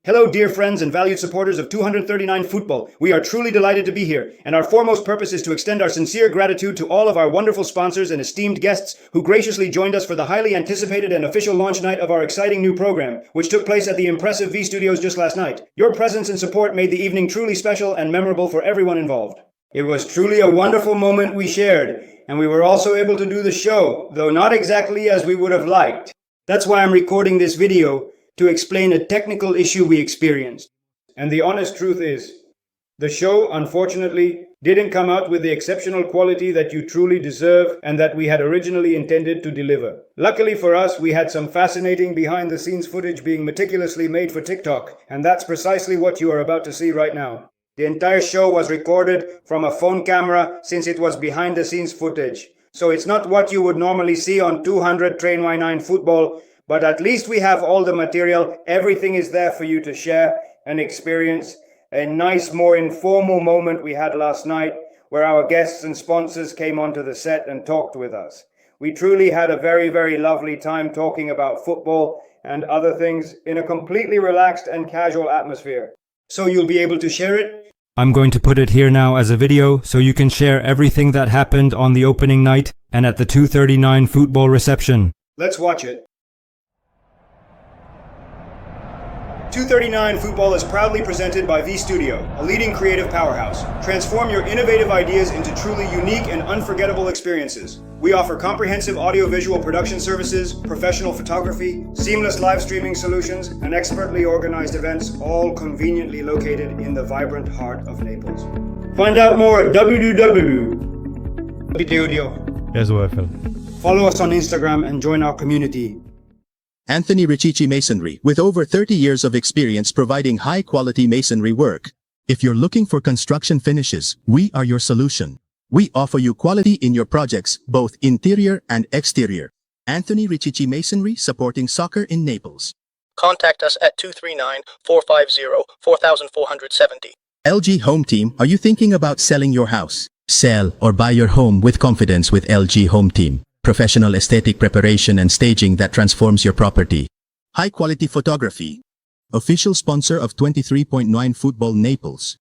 Hello, dear friends and valued supporters of 239 Football. We are truly delighted to be here, and our foremost purpose is to extend our sincere gratitude to all of our wonderful sponsors and esteemed guests who graciously joined us for the highly anticipated and official launch night of our exciting new program, which took place at the impressive V Studios just last night. Your presence and support made the evening truly special and memorable for everyone involved. It was truly a wonderful moment we shared, and we were also able to do the show, though not exactly as we would have liked. That's why I'm recording this video, to explain a technical issue we experienced. And the honest truth is, the show, unfortunately, didn't come out with the exceptional quality that you truly deserve and that we had originally intended to deliver. Luckily for us, we had some fascinating behind-the-scenes footage being meticulously made for TikTok, and that's precisely what you are about to see right now. The entire show was recorded from a phone camera since it was behind-the-scenes footage. So it's not what you would normally see on 200 Train Y9 Football, but at least we have all the material. Everything is there for you to share and experience. A nice, more informal moment we had last night where our guests and sponsors came onto the set and talked with us. We truly had a very, very lovely time talking about football and other things in a completely relaxed and casual atmosphere. So you'll be able to share it? I'm going to put it here now as a video so you can share everything that happened on the opening night and at the 239 Football reception. Let's watch it. 239 Football is proudly presented by V Studio, a leading creative powerhouse. Transform your innovative ideas into truly unique and unforgettable experiences. We offer comprehensive audio-visual production services, professional photography, seamless live streaming solutions, and expertly organized events, all conveniently located in the vibrant heart of Naples. Find out more at www.video. Follow us on Instagram and join our community. Anthony Riccici Masonry, with over 30 years of experience providing high-quality masonry work. If you're looking for construction finishes, we are your solution. We offer you quality in your projects, both interior and exterior. Anthony Riccici Masonry, supporting soccer in Naples. Contact us at 239-450-4470. LG Home Team, are you thinking about selling your house? Sell or buy your home with confidence with LG Home Team. Professional aesthetic preparation and staging that transforms your property. High-quality photography. Official sponsor of 23.9 Football Naples.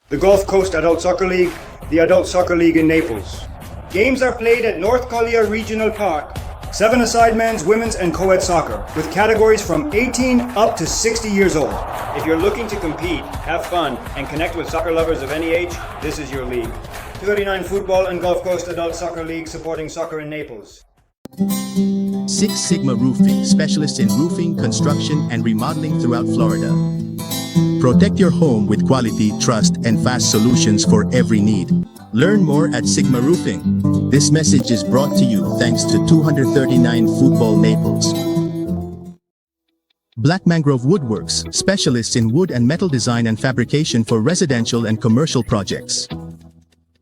The Gulf Coast Adult Soccer League, the Adult Soccer League in Naples. Games are played at North Collier Regional Park. 7-a-side men's, women's, and co-ed soccer, with categories from 18 up to 60 years old. If you're looking to compete, have fun, and connect with soccer lovers of any age, this is your league. 239 Football and Gulf Coast Adult Soccer League, supporting soccer in Naples. Six Sigma Roofing, specialists in roofing, construction, and remodeling throughout Florida. Protect your home with quality, trust, and fast solutions for every need. Learn more at Sigma Roofing. This message is brought to you thanks to 239 Football Naples. Black Mangrove Woodworks, specialists in wood and metal design and fabrication for residential and commercial projects.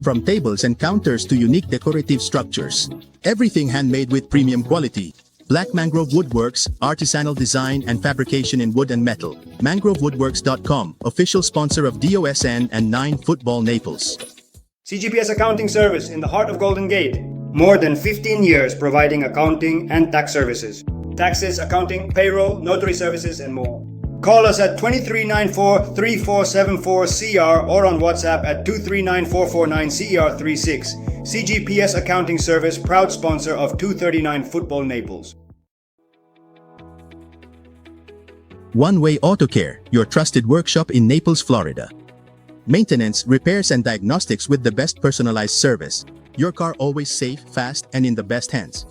From tables and counters to unique decorative structures, everything handmade with premium quality. Black Mangrove Woodworks, artisanal design and fabrication in wood and metal. MangroveWoodworks.com, official sponsor of DOSN and 9 Football Naples. CGPS Accounting Service in the heart of Golden Gate. More than 15 years providing accounting and tax services. Taxes, accounting, payroll, notary services, and more. Call us at 2394-3474-CR or on WhatsApp at 239-449-CR36. CGPS Accounting Service, proud sponsor of 239 Football Naples. One Way Auto Care, your trusted workshop in Naples, Florida. Maintenance, repairs, and diagnostics with the best personalized service. Your car always safe, fast, and in the best hands.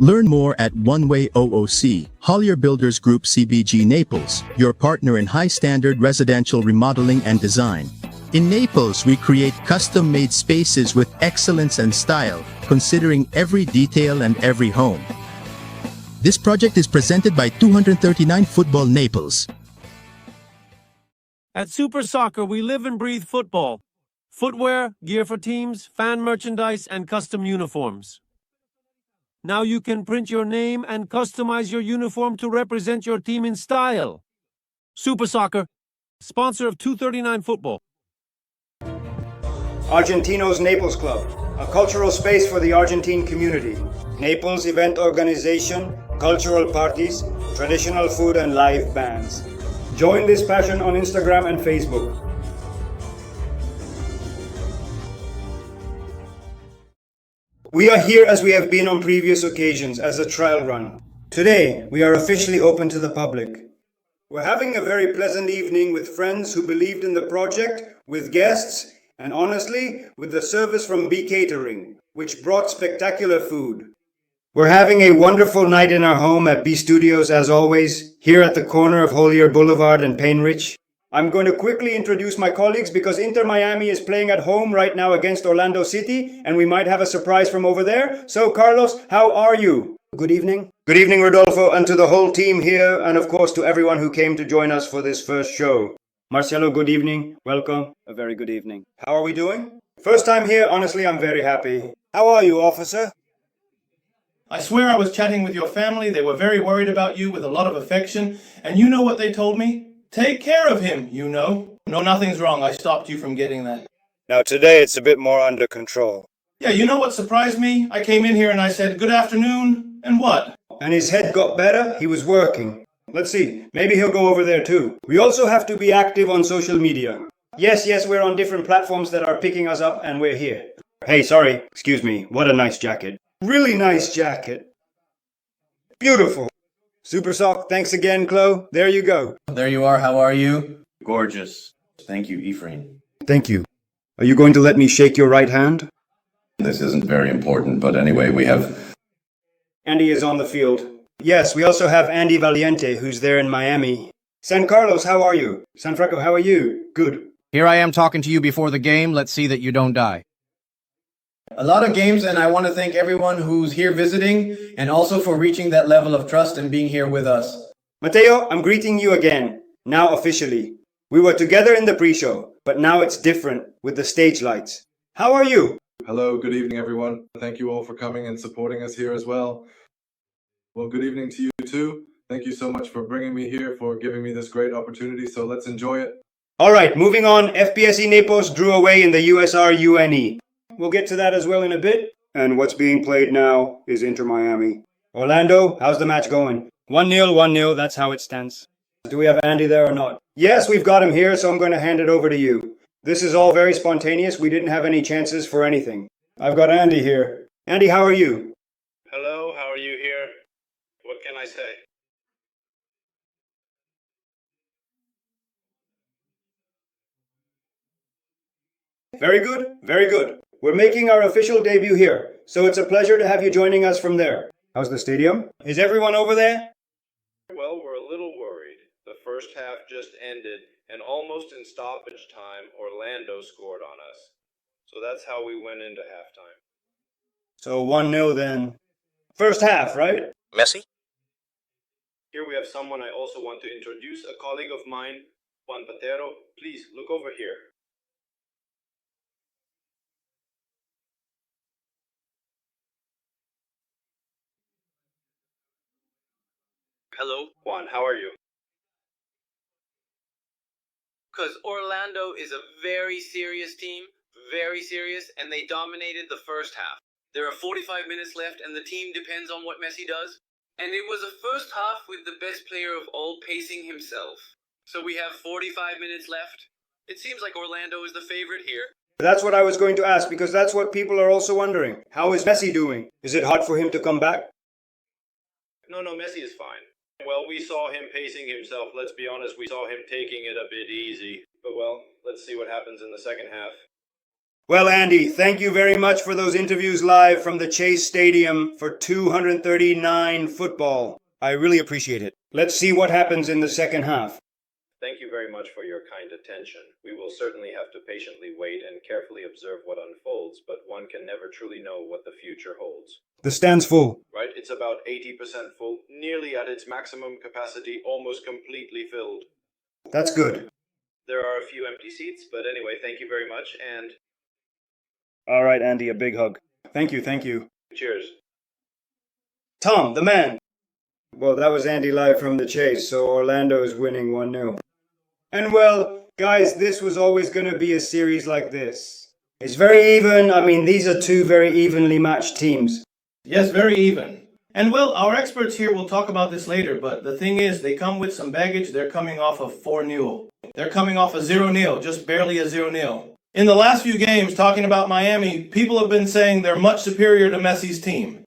Learn more at One Way OOC, Hollier Builders Group CBG Naples, your partner in high-standard residential remodeling and design. In Naples, we create custom-made spaces with excellence and style, considering every detail and every home. This project is presented by 239 Football Naples. At Super Soccer, we live and breathe football. Footwear, gear for teams, fan merchandise, and custom uniforms. Now you can print your name and customize your uniform to represent your team in style. Super Soccer, sponsor of 239 Football. Argentinos Naples Club, a cultural space for the Argentine community. Naples event organization, cultural parties, traditional food, and live bands. Join this passion on Instagram and Facebook. We are here as we have been on previous occasions as a trial run. Today, we are officially open to the public. We're having a very pleasant evening with friends who believed in the project, with guests, and honestly, with the service from B Catering, which brought spectacular food. We're having a wonderful night in our home at B Studios as always, here at the corner of Holier Boulevard and Painrich. I'm going to quickly introduce my colleagues because Inter Miami is playing at home right now against Orlando City, and we might have a surprise from over there. So, Carlos, how are you? Good evening. Good evening, Rodolfo, and to the whole team here, and of course to everyone who came to join us for this first show. Marcelo, good evening. Welcome. A very good evening. How are we doing? First time here, honestly, I'm very happy. How are you, officer? I swear I was chatting with your family. They were very worried about you with a lot of affection. And you know what they told me? Take care of him, you know. No, nothing's wrong. I stopped you from getting that. Now today it's a bit more under control. Yeah, you know what surprised me? I came in here and I said, good afternoon, and what? And his head got better? He was working. Let's see, maybe he'll go over there too. We also have to be active on social media. Yes, we're on different platforms that are picking us up and we're here. Hey, sorry, excuse me, what a nice jacket. Really nice jacket. Beautiful. Super Sock, thanks again, Chloe. There you go. There you are. How are you? Gorgeous. Thank you, Ephraim. Thank you. Are you going to let me shake your right hand? This isn't very important, but anyway, we have... Andy is on the field. Yes, we also have Andy Valiente, who's there in Miami. San Carlos, how are you? San Francisco, how are you? Good. Here I am talking to you before the game. Let's see that you don't die. A lot of games, and I want to thank everyone who's here visiting, and also for reaching that level of trust and being here with us. Mateo, I'm greeting you again, now officially. We were together in the pre-show, but now it's different with the stage lights. How are you? Hello, good evening, everyone. Thank you all for coming and supporting us here as well. Well, good evening to you too. Thank you so much for bringing me here, for giving me this great opportunity, so let's enjoy it. All right, moving on. FPSE Naples drew away in the USR UNE. We'll get to that as well in a bit. And what's being played now is Inter Miami. Orlando, how's the match going? 1-0, 1-0, that's how it stands. Do we have Andy there or not? Yes, we've got him here, so I'm going to hand it over to you. This is all very spontaneous. We didn't have any chances for anything. I've got Andy here. Andy, how are you? Hello, how are you here? What can I say? Very good, very good. We're making our official debut here, so it's a pleasure to have you joining us from there. How's the stadium? Is everyone over there? Well, we're a little worried. The first half just ended, and almost in stoppage time, Orlando scored on us. So that's how we went into halftime. So 1-0 then. First half, right? Messi? Here we have someone I also want to introduce, a colleague of mine, Juan Patero. Please, look over here. Hello? Juan, how are you? Because Orlando is a very serious team, very serious, and they dominated the first half. There are 45 minutes left, and the team depends on what Messi does. And it was a first half with the best player of all pacing himself. So we have 45 minutes left. It seems like Orlando is the favorite here. That's what I was going to ask, because that's what people are also wondering. How is Messi doing? Is it hard for him to come back? No, Messi is fine. Well, we saw him pacing himself. Let's be honest, we saw him taking it a bit easy. But well, let's see what happens in the second half. Well, Andy, thank you very much for those interviews live from the Chase Stadium for 239 football. I really appreciate it. Let's see what happens in the second half. Thank you very much for your kind attention. We will certainly have to patiently wait and carefully observe what unfolds, but one can never truly know what the future holds. The stand's full. Right, it's about 80% full, nearly at its maximum capacity, almost completely filled. That's good. There are a few empty seats, but anyway, thank you very much, and... All right, Andy, a big hug. Thank you. Cheers. Tom, the man. Well, that was Andy live from the Chase, so Orlando is winning 1-0. And well, guys, this was always going to be a series like this. It's very even. I mean, these are two very evenly matched teams. Yes, very even. And well, our experts here will talk about this later, but the thing is, they come with some baggage. They're coming off of 4-0. They're coming off a 0-0, just barely a 0-0. In the last few games, talking about Miami, people have been saying they're much superior to Messi's team.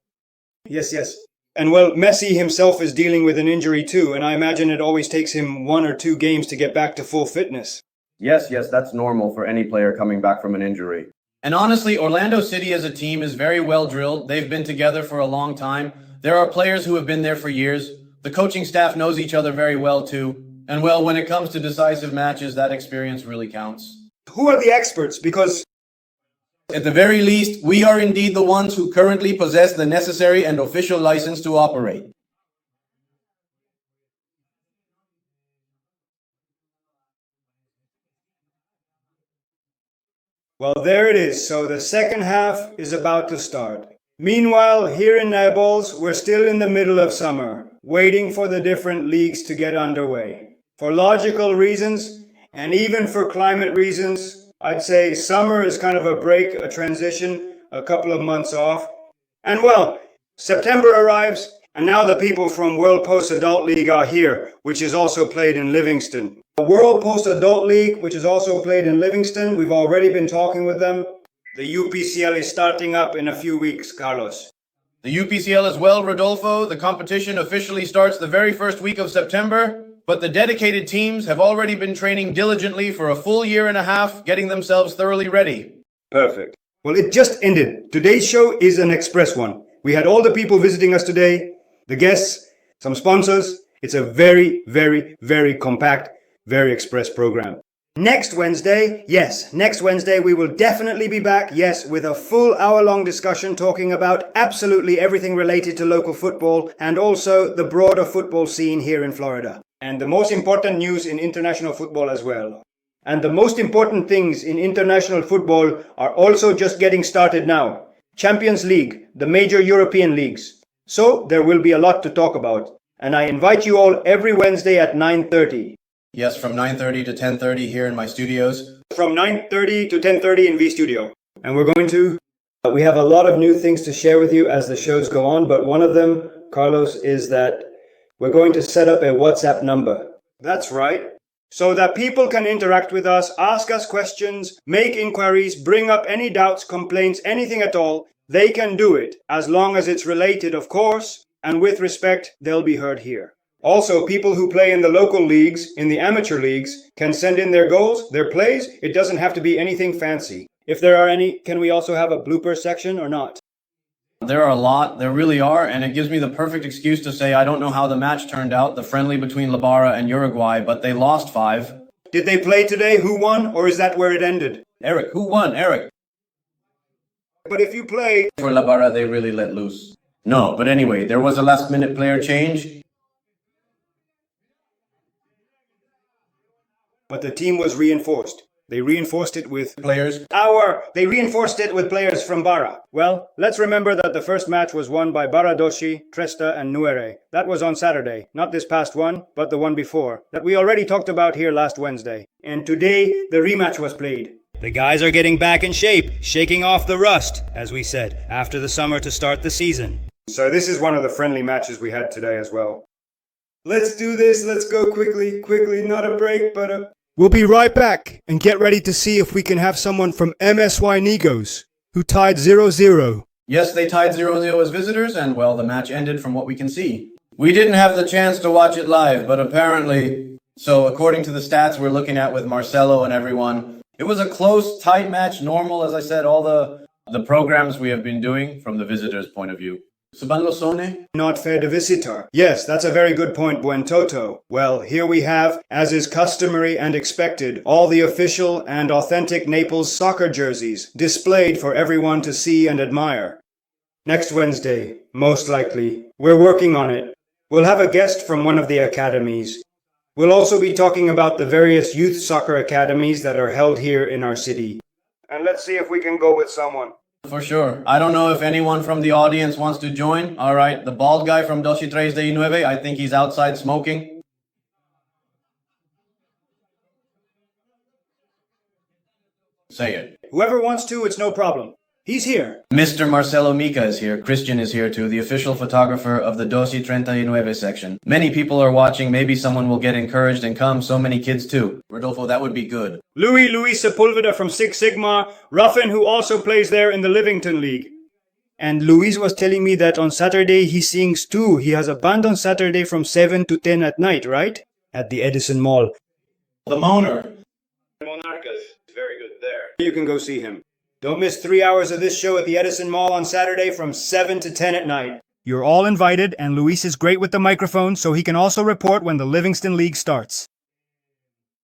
Yes, yes. And well, Messi himself is dealing with an injury too, and I imagine it always takes him 1 or 2 games to get back to full fitness. Yes, that's normal for any player coming back from an injury. And honestly, Orlando City as a team is very well drilled. They've been together for a long time. There are players who have been there for years. The coaching staff knows each other very well too. And well, when it comes to decisive matches, that experience really counts. Who are the experts? Because at the very least, we are indeed the ones who currently possess the necessary and official license to operate. well, there it is. So the second half is about to start. Meanwhile, here in Naples, we're still in the middle of summer, waiting for the different leagues to get underway. For logical reasons, and even for climate reasons, I'd say summer is kind of a break, a transition, a couple of months off. And well, September arrives, and now the people from World Post Adult League are here, which is also played in Livingston. The World Post Adult League, which is also played in Livingston, we've already been talking with them. The UPCL is starting up in a few weeks, Carlos. The UPCL as well, Rodolfo. The competition officially starts the very first week of September, but the dedicated teams have already been training diligently for a full year and a half, getting themselves thoroughly ready. Perfect. Well, it just ended. Today's show is an express one. We had all the people visiting us today, the guests, some sponsors. It's a very, very, very compact, very express program. Next Wednesday, next Wednesday we will definitely be back, with a full hour-long discussion talking about absolutely everything related to local football and also the broader football scene here in Florida. And the most important news in international football as well. And the most important things in international football are also just getting started now. Champions League, the major European leagues. So there will be a lot to talk about. And I invite you all every Wednesday at 9:30. Yes, from 9:30 to 10:30 here in my studios. From 9:30 to 10:30 in V Studio. And we have a lot of new things to share with you as the shows go on, but one of them, Carlos, is that we're going to set up a WhatsApp number. That's right. So that people can interact with us, ask us questions, make inquiries, bring up any doubts, complaints, anything at all. They can do it, as long as it's related, of course, and with respect, they'll be heard here. Also, people who play in the local leagues, in the amateur leagues, can send in their goals, their plays. It doesn't have to be anything fancy. If there are any, can we also have a blooper section or not? There are a lot, there really are, and it gives me the perfect excuse to say I don't know how the match turned out, the friendly between Ibarra and Uruguay, but they lost 5. Did they play today? Who won? Or is that where it ended? Eric, who won? Eric. But if you play... For Ibarra, they really let loose. No, but anyway, there was a last-minute player change. But the team was reinforced. They reinforced it with players. They reinforced it with players from Barra. Well, let's remember that the first match was won by Baradoshi, Tresta, and Nuere. That was on Saturday. Not this past one, but the one before. That we already talked about here last Wednesday. And today, the rematch was played. The guys are getting back in shape, shaking off the rust, as we said, after the summer to start the season. So this is one of the friendly matches we had today as well. Let's do this. Let's go quickly, not a break, but a... We'll be right back and get ready to see if we can have someone from MSY Negos, who tied 0-0. Yes, they tied 0-0 as visitors, and well, the match ended from what we can see. We didn't have the chance to watch it live, but apparently... So according to the stats we're looking at with Marcelo and everyone, it was a close, tight match, normal, as I said, all the programs we have been doing from the visitors' point of view. Not fair to visitor. Yes, that's a very good point, Buen Toto. Well, here we have, as is customary and expected, all the official and authentic Naples soccer jerseys displayed for everyone to see and admire. Next Wednesday, most likely. We're working on it. We'll have a guest from one of the academies. We'll also be talking about the various youth soccer academies that are held here in our city. And let's see if we can go with someone. For sure. I don't know if anyone from the audience wants to join. All right, the bald guy from 23-9, I think he's outside smoking. Say it. Whoever wants to, it's no problem. He's here. Mr. Marcelo Mica is here. Christian is here too, the official photographer of the 1239 section. Many people are watching. Maybe someone will get encouraged and come. So many kids too. Rodolfo, that would be good. Luis Sepulveda from Six Sigma, Ruffin, who also plays there in the Livington League. And Luis was telling me that on Saturday he sings too. He has a band on Saturday from 7 to 10 at night, right? At the Edison Mall. The Moaner. Monarcas is very good there. You can go see him. Don't miss 3 hours of this show at the Edison Mall on Saturday from 7 to 10 at night. You're all invited, and Luis is great with the microphone, so he can also report when the Livingston League starts.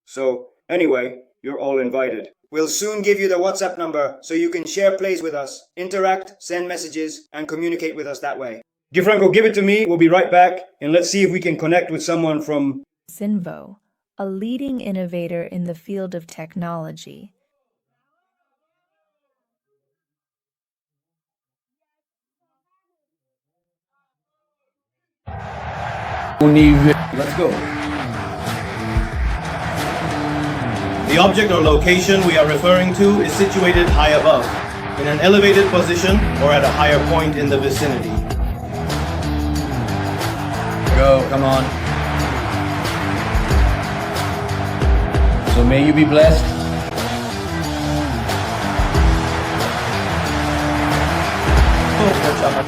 So, anyway, you're all invited. We'll soon give you the WhatsApp number so you can share plays with us, interact, send messages, and communicate with us that way. DiFranco, give it to me. We'll be right back, and let's see if we can connect with someone from Sinvo, a leading innovator in the field of technology. Let's go. The object or location we are referring to is situated high above, in an elevated position or at a higher point in the vicinity. Go, come on. So may you be blessed.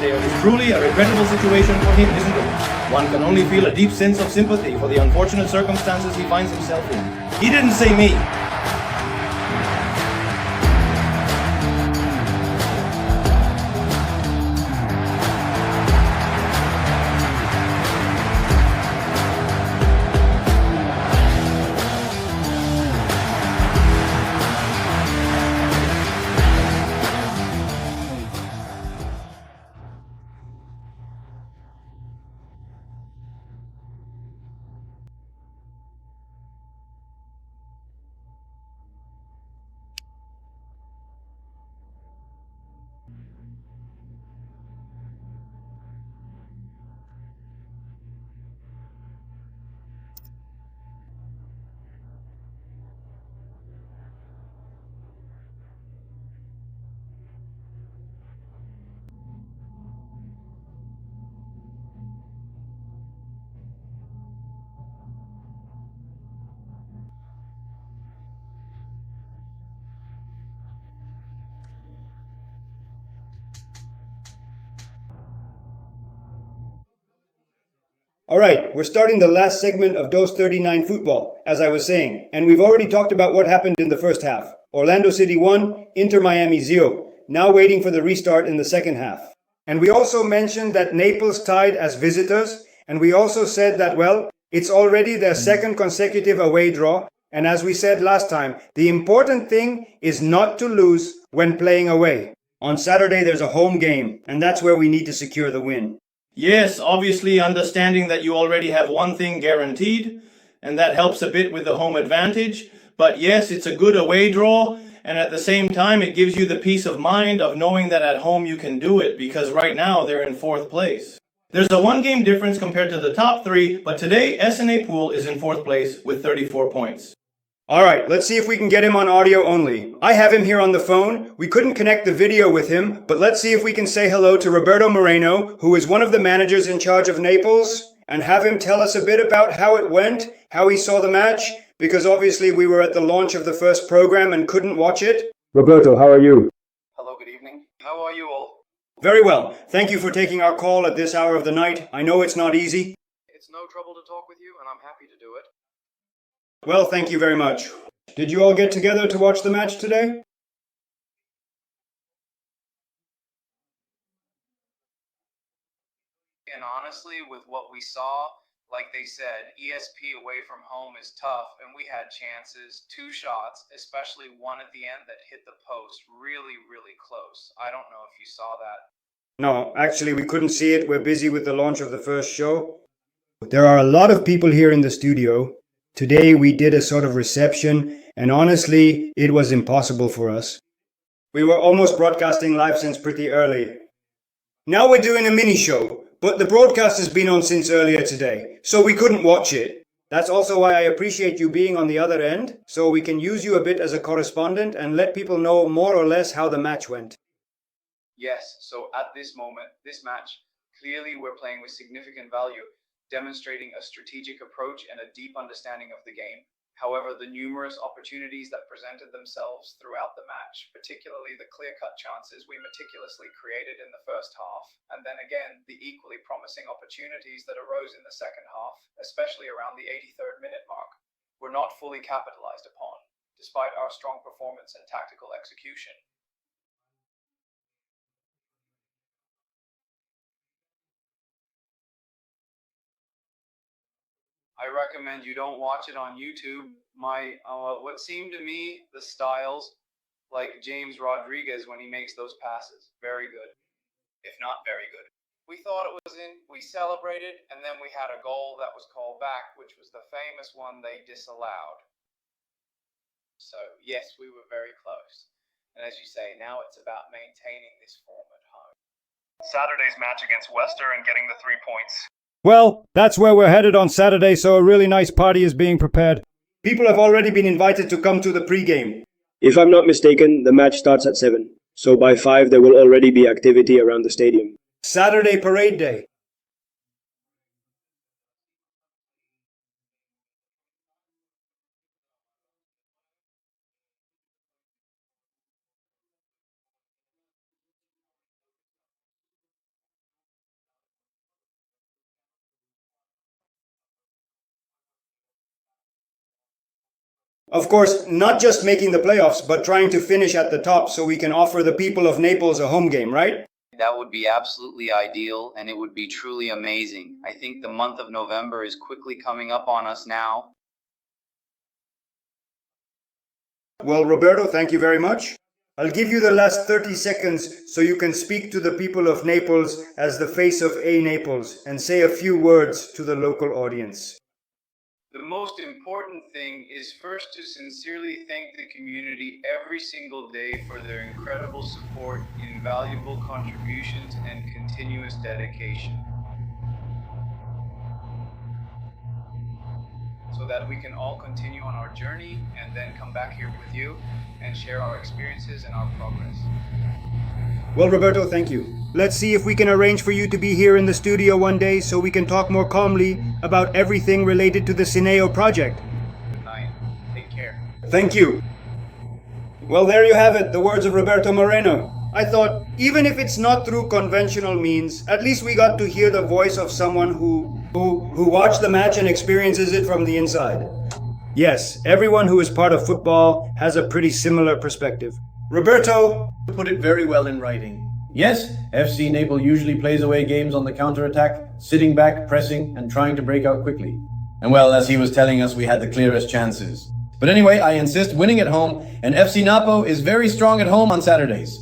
It is truly a regrettable situation for him, isn't it? One can only feel a deep sense of sympathy for the unfortunate circumstances he finds himself in. He didn't say me. Alright, we're starting the last segment of Dose 39 football, as I was saying, and we've already talked about what happened in the first half. Orlando City 1, Inter Miami 0, now waiting for the restart in the second half. And we also mentioned that Naples tied as visitors, and we also said that, well, it's already their second consecutive away draw, and as we said last time, the important thing is not to lose when playing away. On Saturday there's a home game, and that's where we need to secure the win. Yes, obviously understanding that you already have one thing guaranteed, and that helps a bit with the home advantage. But yes, it's a good away draw, and at the same time it gives you the peace of mind of knowing that at home you can do it, because right now they're in 4th place. There's a 1-game difference compared to the top 3, but today SNA Pool is in 4th place with 34 points. Alright, let's see if we can get him on audio only. I have him here on the phone. We couldn't connect the video with him, but let's see if we can say hello to Roberto Moreno, who is one of the managers in charge of Naples, and have him tell us a bit about how it went, how he saw the match, because obviously we were at the launch of the first program and couldn't watch it. Roberto, how are you? Hello, good evening. How are you all? Very well. Thank you for taking our call at this hour of the night. I know it's not easy. It's no trouble to talk with you, and I'm happy to do it. Well, thank you very much. Did you all get together to watch the match today? And honestly, with what we saw, like they said, ESP away from home is tough, and we had chances, 2 shots, especially one at the end that hit the post really, really close. I don't know if you saw that. No, actually we couldn't see it. We're busy with the launch of the first show. There are a lot of people here in the studio. Today we did a sort of reception, and honestly, it was impossible for us. We were almost broadcasting live since pretty early. Now we're doing a mini show, but the broadcast has been on since earlier today, so we couldn't watch it. That's also why I appreciate you being on the other end, so we can use you a bit as a correspondent and let people know more or less how the match went. Yes, so at this moment, this match, clearly we're playing with significant value, demonstrating a strategic approach and a deep understanding of the game. However, the numerous opportunities that presented themselves throughout the match, particularly the clear-cut chances we meticulously created in the first half, and then again, the equally promising opportunities that arose in the second half, especially around the 83rd minute mark, were not fully capitalized upon, despite our strong performance and tactical execution. I recommend you don't watch it on YouTube. What seemed to me, the styles, like James Rodriguez when he makes those passes, very good, if not very good. We thought it was in, we celebrated, and then we had a goal that was called back, which was the famous one they disallowed. So yes, we were very close. And as you say, now it's about maintaining this form at home. Saturday's match against Wester and getting the 3 points. Well, that's where we're headed on Saturday, so a really nice party is being prepared. People have already been invited to come to the pre-game. If I'm not mistaken, the match starts at 7, so by 5 there will already be activity around the stadium. Saturday parade day. Of course, not just making the playoffs, but trying to finish at the top so we can offer the people of Naples a home game, right? That would be absolutely ideal, and it would be truly amazing. I think the month of November is quickly coming up on us now. Well, Roberto, thank you very much. I'll give you the last 30 seconds so you can speak to the people of Naples as the face of A Naples and say a few words to the local audience. The most important thing is first to sincerely thank the community every single day for their incredible support, invaluable contributions, and continuous dedication. So that we can all continue on our journey and then come back here with you and share our experiences and our progress. Well, Roberto, thank you. Let's see if we can arrange for you to be here in the studio one day so we can talk more calmly about everything related to the Cineo project. Good night. Take care. Thank you. Well, there you have it, the words of Roberto Moreno. I thought, even if it's not through conventional means, at least we got to hear the voice of someone who watched the match and experiences it from the inside. Yes, everyone who is part of football has a pretty similar perspective. Roberto put it very well in writing. Yes, FC Naples usually plays away games on the counter-attack, sitting back, pressing, and trying to break out quickly. And well, as he was telling us, we had the clearest chances. But anyway, I insist winning at home, and FC Napo is very strong at home on Saturdays.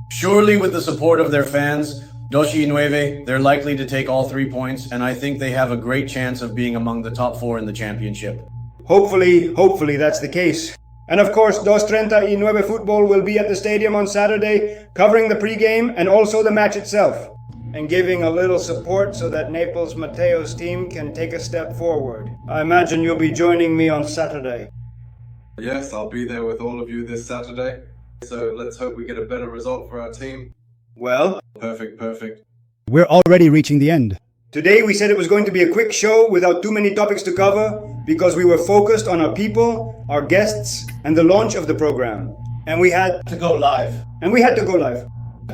Surely with the support of their fans, Doshi Nueve, they're likely to take all 3 points, and I think they have a great chance of being among the top 4 in the championship. Hopefully that's the case. And of course, 239 Football will be at the stadium on Saturday, covering the pregame and also the match itself, and giving a little support so that Naples Mateo's team can take a step forward. I imagine you'll be joining me on Saturday. Yes, I'll be there with all of you this Saturday. So let's hope we get a better result for our team. Well, perfect. We're already reaching the end. Today we said it was going to be a quick show without too many topics to cover because we were focused on our people, our guests, and the launch of the program. And we had to go live.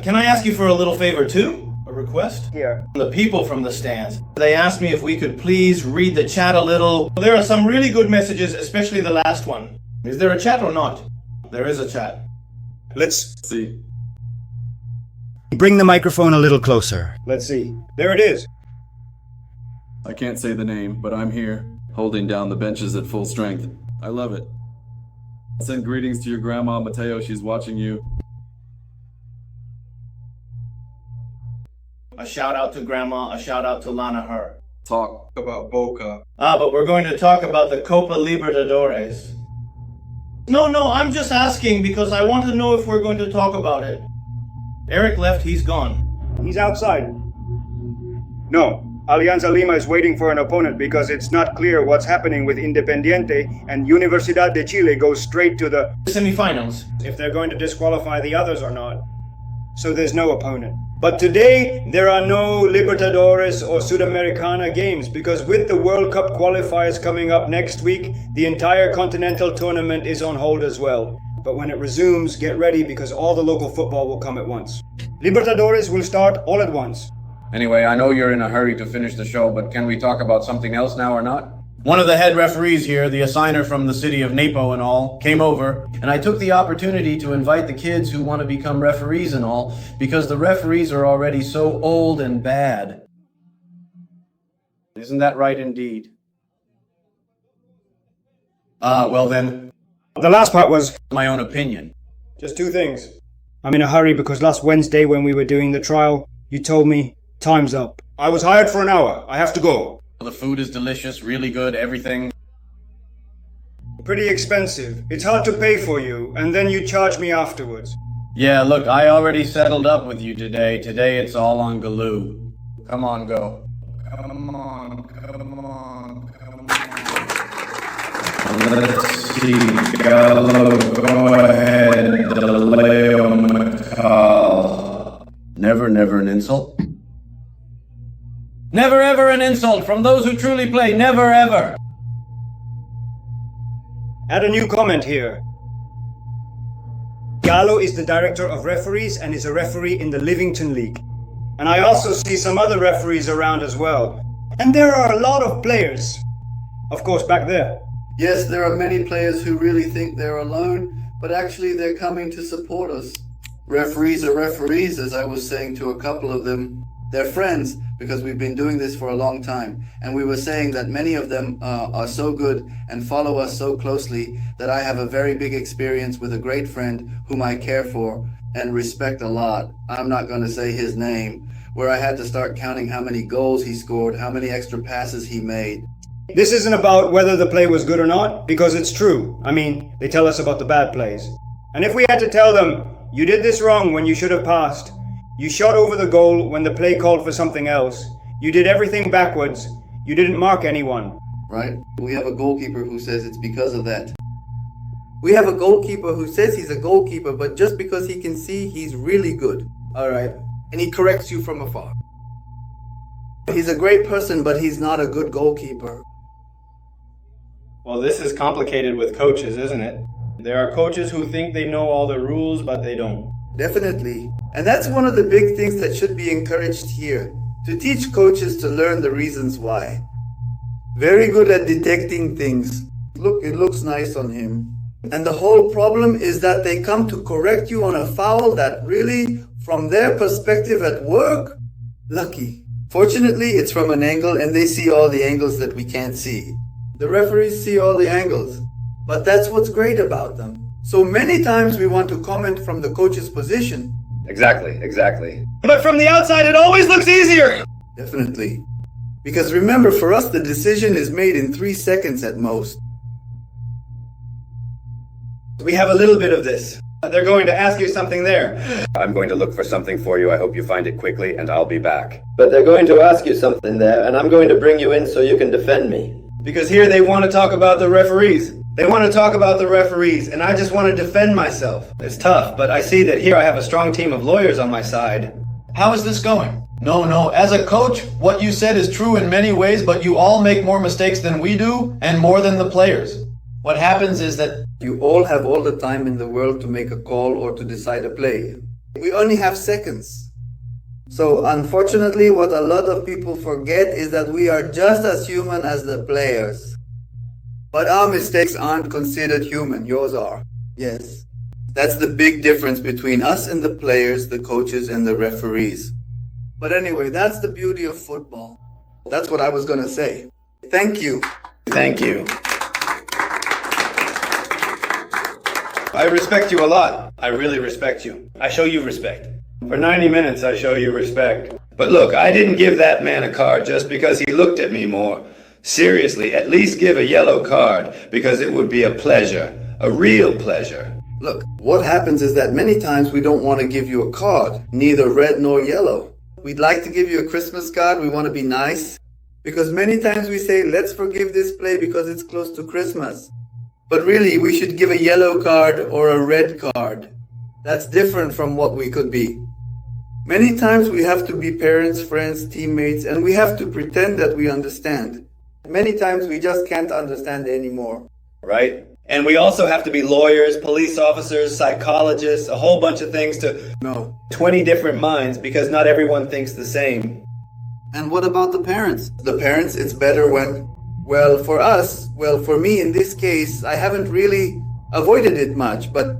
Can I ask you for a little favor too? A request? Here. The people from the stands. They asked me if we could please read the chat a little. There are some really good messages, especially the last one. Is there a chat or not? There is a chat. Let's see. Bring the microphone a little closer. Let's see. There it is. I can't say the name, but I'm here, holding down the benches at full strength. I love it. Send greetings to your grandma, Mateo. She's watching you. A shout out to Grandma, a shout out to Lana Her. Talk about Boca. But we're going to talk about the Copa Libertadores. No, I'm just asking because I want to know if we're going to talk about it. Eric left, he's gone. He's outside. No, Alianza Lima is waiting for an opponent because it's not clear what's happening with Independiente, and Universidad de Chile goes straight to the semifinals. If they're going to disqualify the others or not. so there's no opponent. But today, there are no Libertadores or Sudamericana games because with the World Cup qualifiers coming up next week, the entire continental tournament is on hold as well. But when it resumes, get ready because all the local football will come at once. Libertadores will start all at once. Anyway, I know you're in a hurry to finish the show, but can we talk about something else now or not? One of the head referees here, the assigner from the city of Napo and all, came over, and I took the opportunity to invite the kids who want to become referees and all, because the referees are already so old and bad. Isn't that right indeed? Well then, the last part was my own opinion. Just two things. I'm in a hurry because last Wednesday when we were doing the trial, you told me, time's up. I was hired for an hour. I have to go. The food is delicious, really good, everything. Pretty expensive. It's hard to pay for you, and then you charge me afterwards. Yeah, look, I already settled up with you today. Today it's all on Galoo. Come on, go. Come on, come on, come on. Let's see, Gallo, go ahead, Leo McCall. Never, never an insult. Never ever an insult from those who truly play. Never ever. Add a new comment here. Gallo is the director of referees and is a referee in the Livington League. And I also see some other referees around as well. And there are a lot of players. Of course, back there. Yes, there are many players who really think they're alone, but actually they're coming to support us. Referees are referees, as I was saying to a couple of them. They're friends because we've been doing this for a long time. And we were saying that many of them are so good and follow us so closely that I have a very big experience with a great friend whom I care for and respect a lot. I'm not going to say his name, where I had to start counting how many goals he scored, how many extra passes he made. This isn't about whether the play was good or not, because it's true. I mean, they tell us about the bad plays. And if we had to tell them, you did this wrong when you should have passed, you shot over the goal when the play called for something else. You did everything backwards. You didn't mark anyone. Right? We have a goalkeeper who says it's because of that. We have a goalkeeper who says he's a goalkeeper, but just because he can see, he's really good. Alright? And he corrects you from afar. He's a great person, but he's not a good goalkeeper. Well, this is complicated with coaches, isn't it? There are coaches who think they know all the rules, but they don't. Definitely. And that's one of the big things that should be encouraged here. To teach coaches to learn the reasons why. Very good at detecting things. Look, it looks nice on him. And the whole problem is that they come to correct you on a foul that really, from their perspective at work, lucky. Fortunately, it's from an angle and they see all the angles that we can't see. The referees see all the angles. But that's what's great about them. So many times we want to comment from the coach's position. Exactly. But from the outside, it always looks easier. Definitely. Because remember, for us, the decision is made in 3 seconds at most. We have a little bit of this. They're going to ask you something there. I'm going to look for something for you. I hope you find it quickly, and I'll be back. But they're going to ask you something there, and I'm going to bring you in so you can defend me. Because here they want to talk about the referees. They want to talk about the referees, and I just want to defend myself. It's tough, but I see that here I have a strong team of lawyers on my side. How is this going? No, as a coach, what you said is true in many ways, but you all make more mistakes than we do, and more than the players. What happens is that you all have all the time in the world to make a call or to decide a play. We only have seconds. So unfortunately, what a lot of people forget is that we are just as human as the players. But our mistakes aren't considered human, yours are. Yes. That's the big difference between us and the players, the coaches and the referees. But anyway, that's the beauty of football. That's what I was going to say. Thank you. Thank you. I respect you a lot. I really respect you. I show you respect. For 90 minutes, I show you respect. But look, I didn't give that man a card just because he looked at me more. Seriously, at least give a yellow card, because it would be a pleasure. A real pleasure. Look, what happens is that many times we don't want to give you a card, neither red nor yellow. We'd like to give you a Christmas card, we want to be nice. Because many times we say, let's forgive this play because it's close to Christmas. But really, we should give a yellow card or a red card. That's different from what we could be. Many times we have to be parents, friends, teammates, and we have to pretend that we understand. Many times we just can't understand anymore. Right? And we also have to be lawyers, police officers, psychologists, a whole bunch of things to know 20 different minds because not everyone thinks the same. And what about the parents? The parents, it's better when, well, for us, well, for me in this case, I haven't really avoided it much, but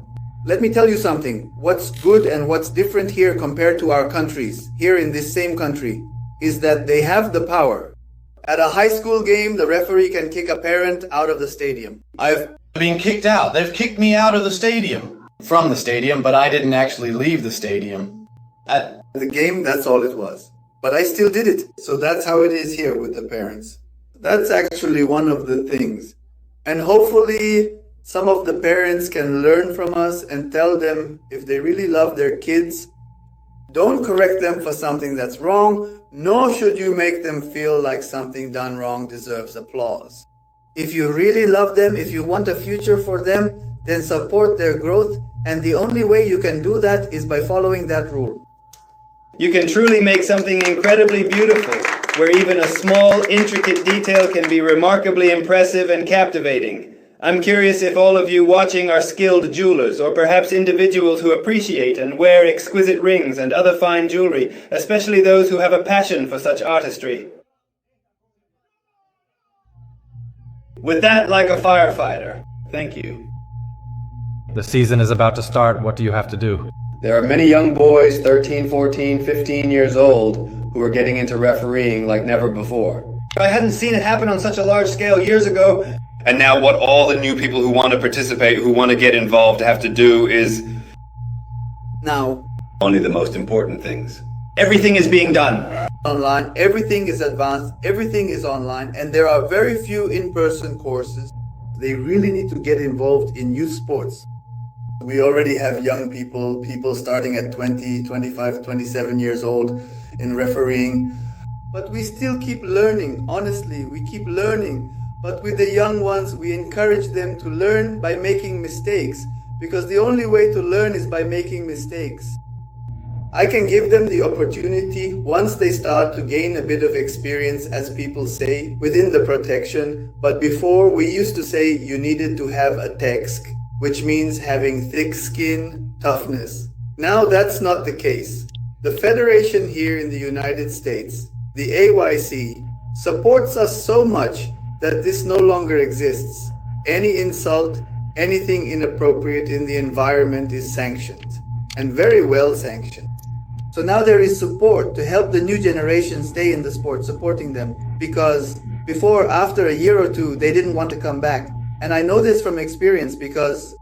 let me tell you something. What's good and what's different here compared to our countries, here in this same country, is that they have the power. At a high school game, the referee can kick a parent out of the stadium. I've been kicked out. They've kicked me out of the stadium. From the stadium, but I didn't actually leave the stadium. At the game, that's all it was. But I still did it. So that's how it is here with the parents. That's actually one of the things. And hopefully some of the parents can learn from us and tell them if they really love their kids, don't correct them for something that's wrong, nor should you make them feel like something done wrong deserves applause. If you really love them, if you want a future for them, then support their growth, and the only way you can do that is by following that rule. You can truly make something incredibly beautiful, where even a small, intricate detail can be remarkably impressive and captivating. I'm curious if all of you watching are skilled jewelers, or perhaps individuals who appreciate and wear exquisite rings and other fine jewelry, especially those who have a passion for such artistry. With that, like a firefighter, thank you. The season is about to start. What do you have to do? There are many young boys, 13, 14, 15 years old, who are getting into refereeing like never before. I hadn't seen it happen on such a large scale years ago. And now what all the new people who want to participate, who want to get involved, have to do is... Now, only the most important things. Everything is being done. Online, everything is advanced, everything is online, and there are very few in-person courses. They really need to get involved in youth sports. We already have young people starting at 20, 25, 27 years old in refereeing. But we still keep learning, honestly, we keep learning. But with the young ones, we encourage them to learn by making mistakes, because the only way to learn is by making mistakes. I can give them the opportunity, once they start to gain a bit of experience, as people say, within the protection. But before, we used to say you needed to have a text, which means having thick skin, toughness. Now that's not the case. The Federation here in the United States, the AYC, supports us so much that this no longer exists. Any insult, anything inappropriate in the environment is sanctioned, and very well sanctioned. So now there is support to help the new generation stay in the sport, supporting them, because before, after a year or two, they didn't want to come back. And I know this from experience because...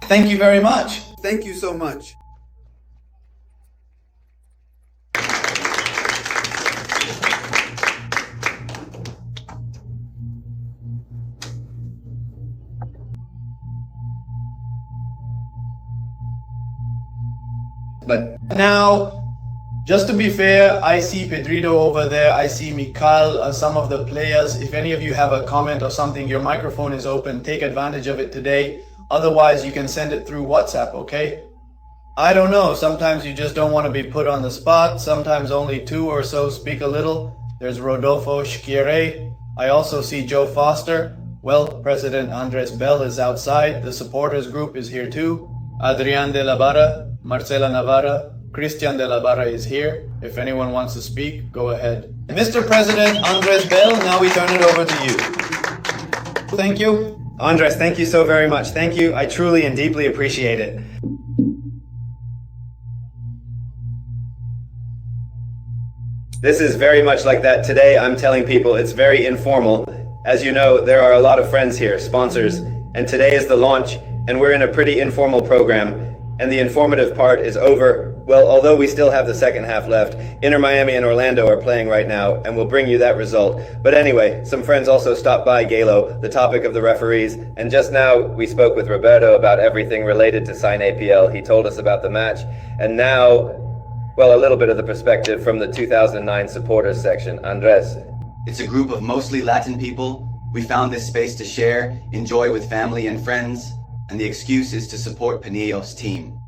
Thank you very much. Thank you so much. But now, just to be fair, I see Pedrito over there, I see Mikal, some of the players. If any of you have a comment or something, your microphone is open. Take advantage of it today. Otherwise, you can send it through WhatsApp, okay? I don't know, sometimes you just don't want to be put on the spot. Sometimes only two or so speak a little. There's Rodolfo Schkire. I also see Joe Foster. Well, President Andres Bell is outside. The supporters group is here too. Adrian de la Barra, Marcela Navarra, Christian de la Barra is here. If anyone wants to speak, go ahead. Mr. President Andres Bell, now we turn it over to you. Thank you. Andres, thank you so very much. Thank you. I truly and deeply appreciate it. This is very much like that. Today, I'm telling people it's very informal. As you know, there are a lot of friends here, sponsors, and today is the launch, and we're in a pretty informal program. And the informative part is over. Well, although we still have the second half left, Inter Miami and Orlando are playing right now, and we'll bring you that result. But anyway, some friends also stopped by Galo, the topic of the referees, and just now we spoke with Roberto about everything related to Sign APL. He told us about the match, and now, well, a little bit of the perspective from the 2009 supporters section. Andres. It's a group of mostly Latin people. We found this space to share, enjoy with family and friends, and the excuse is to support Pinillos' team.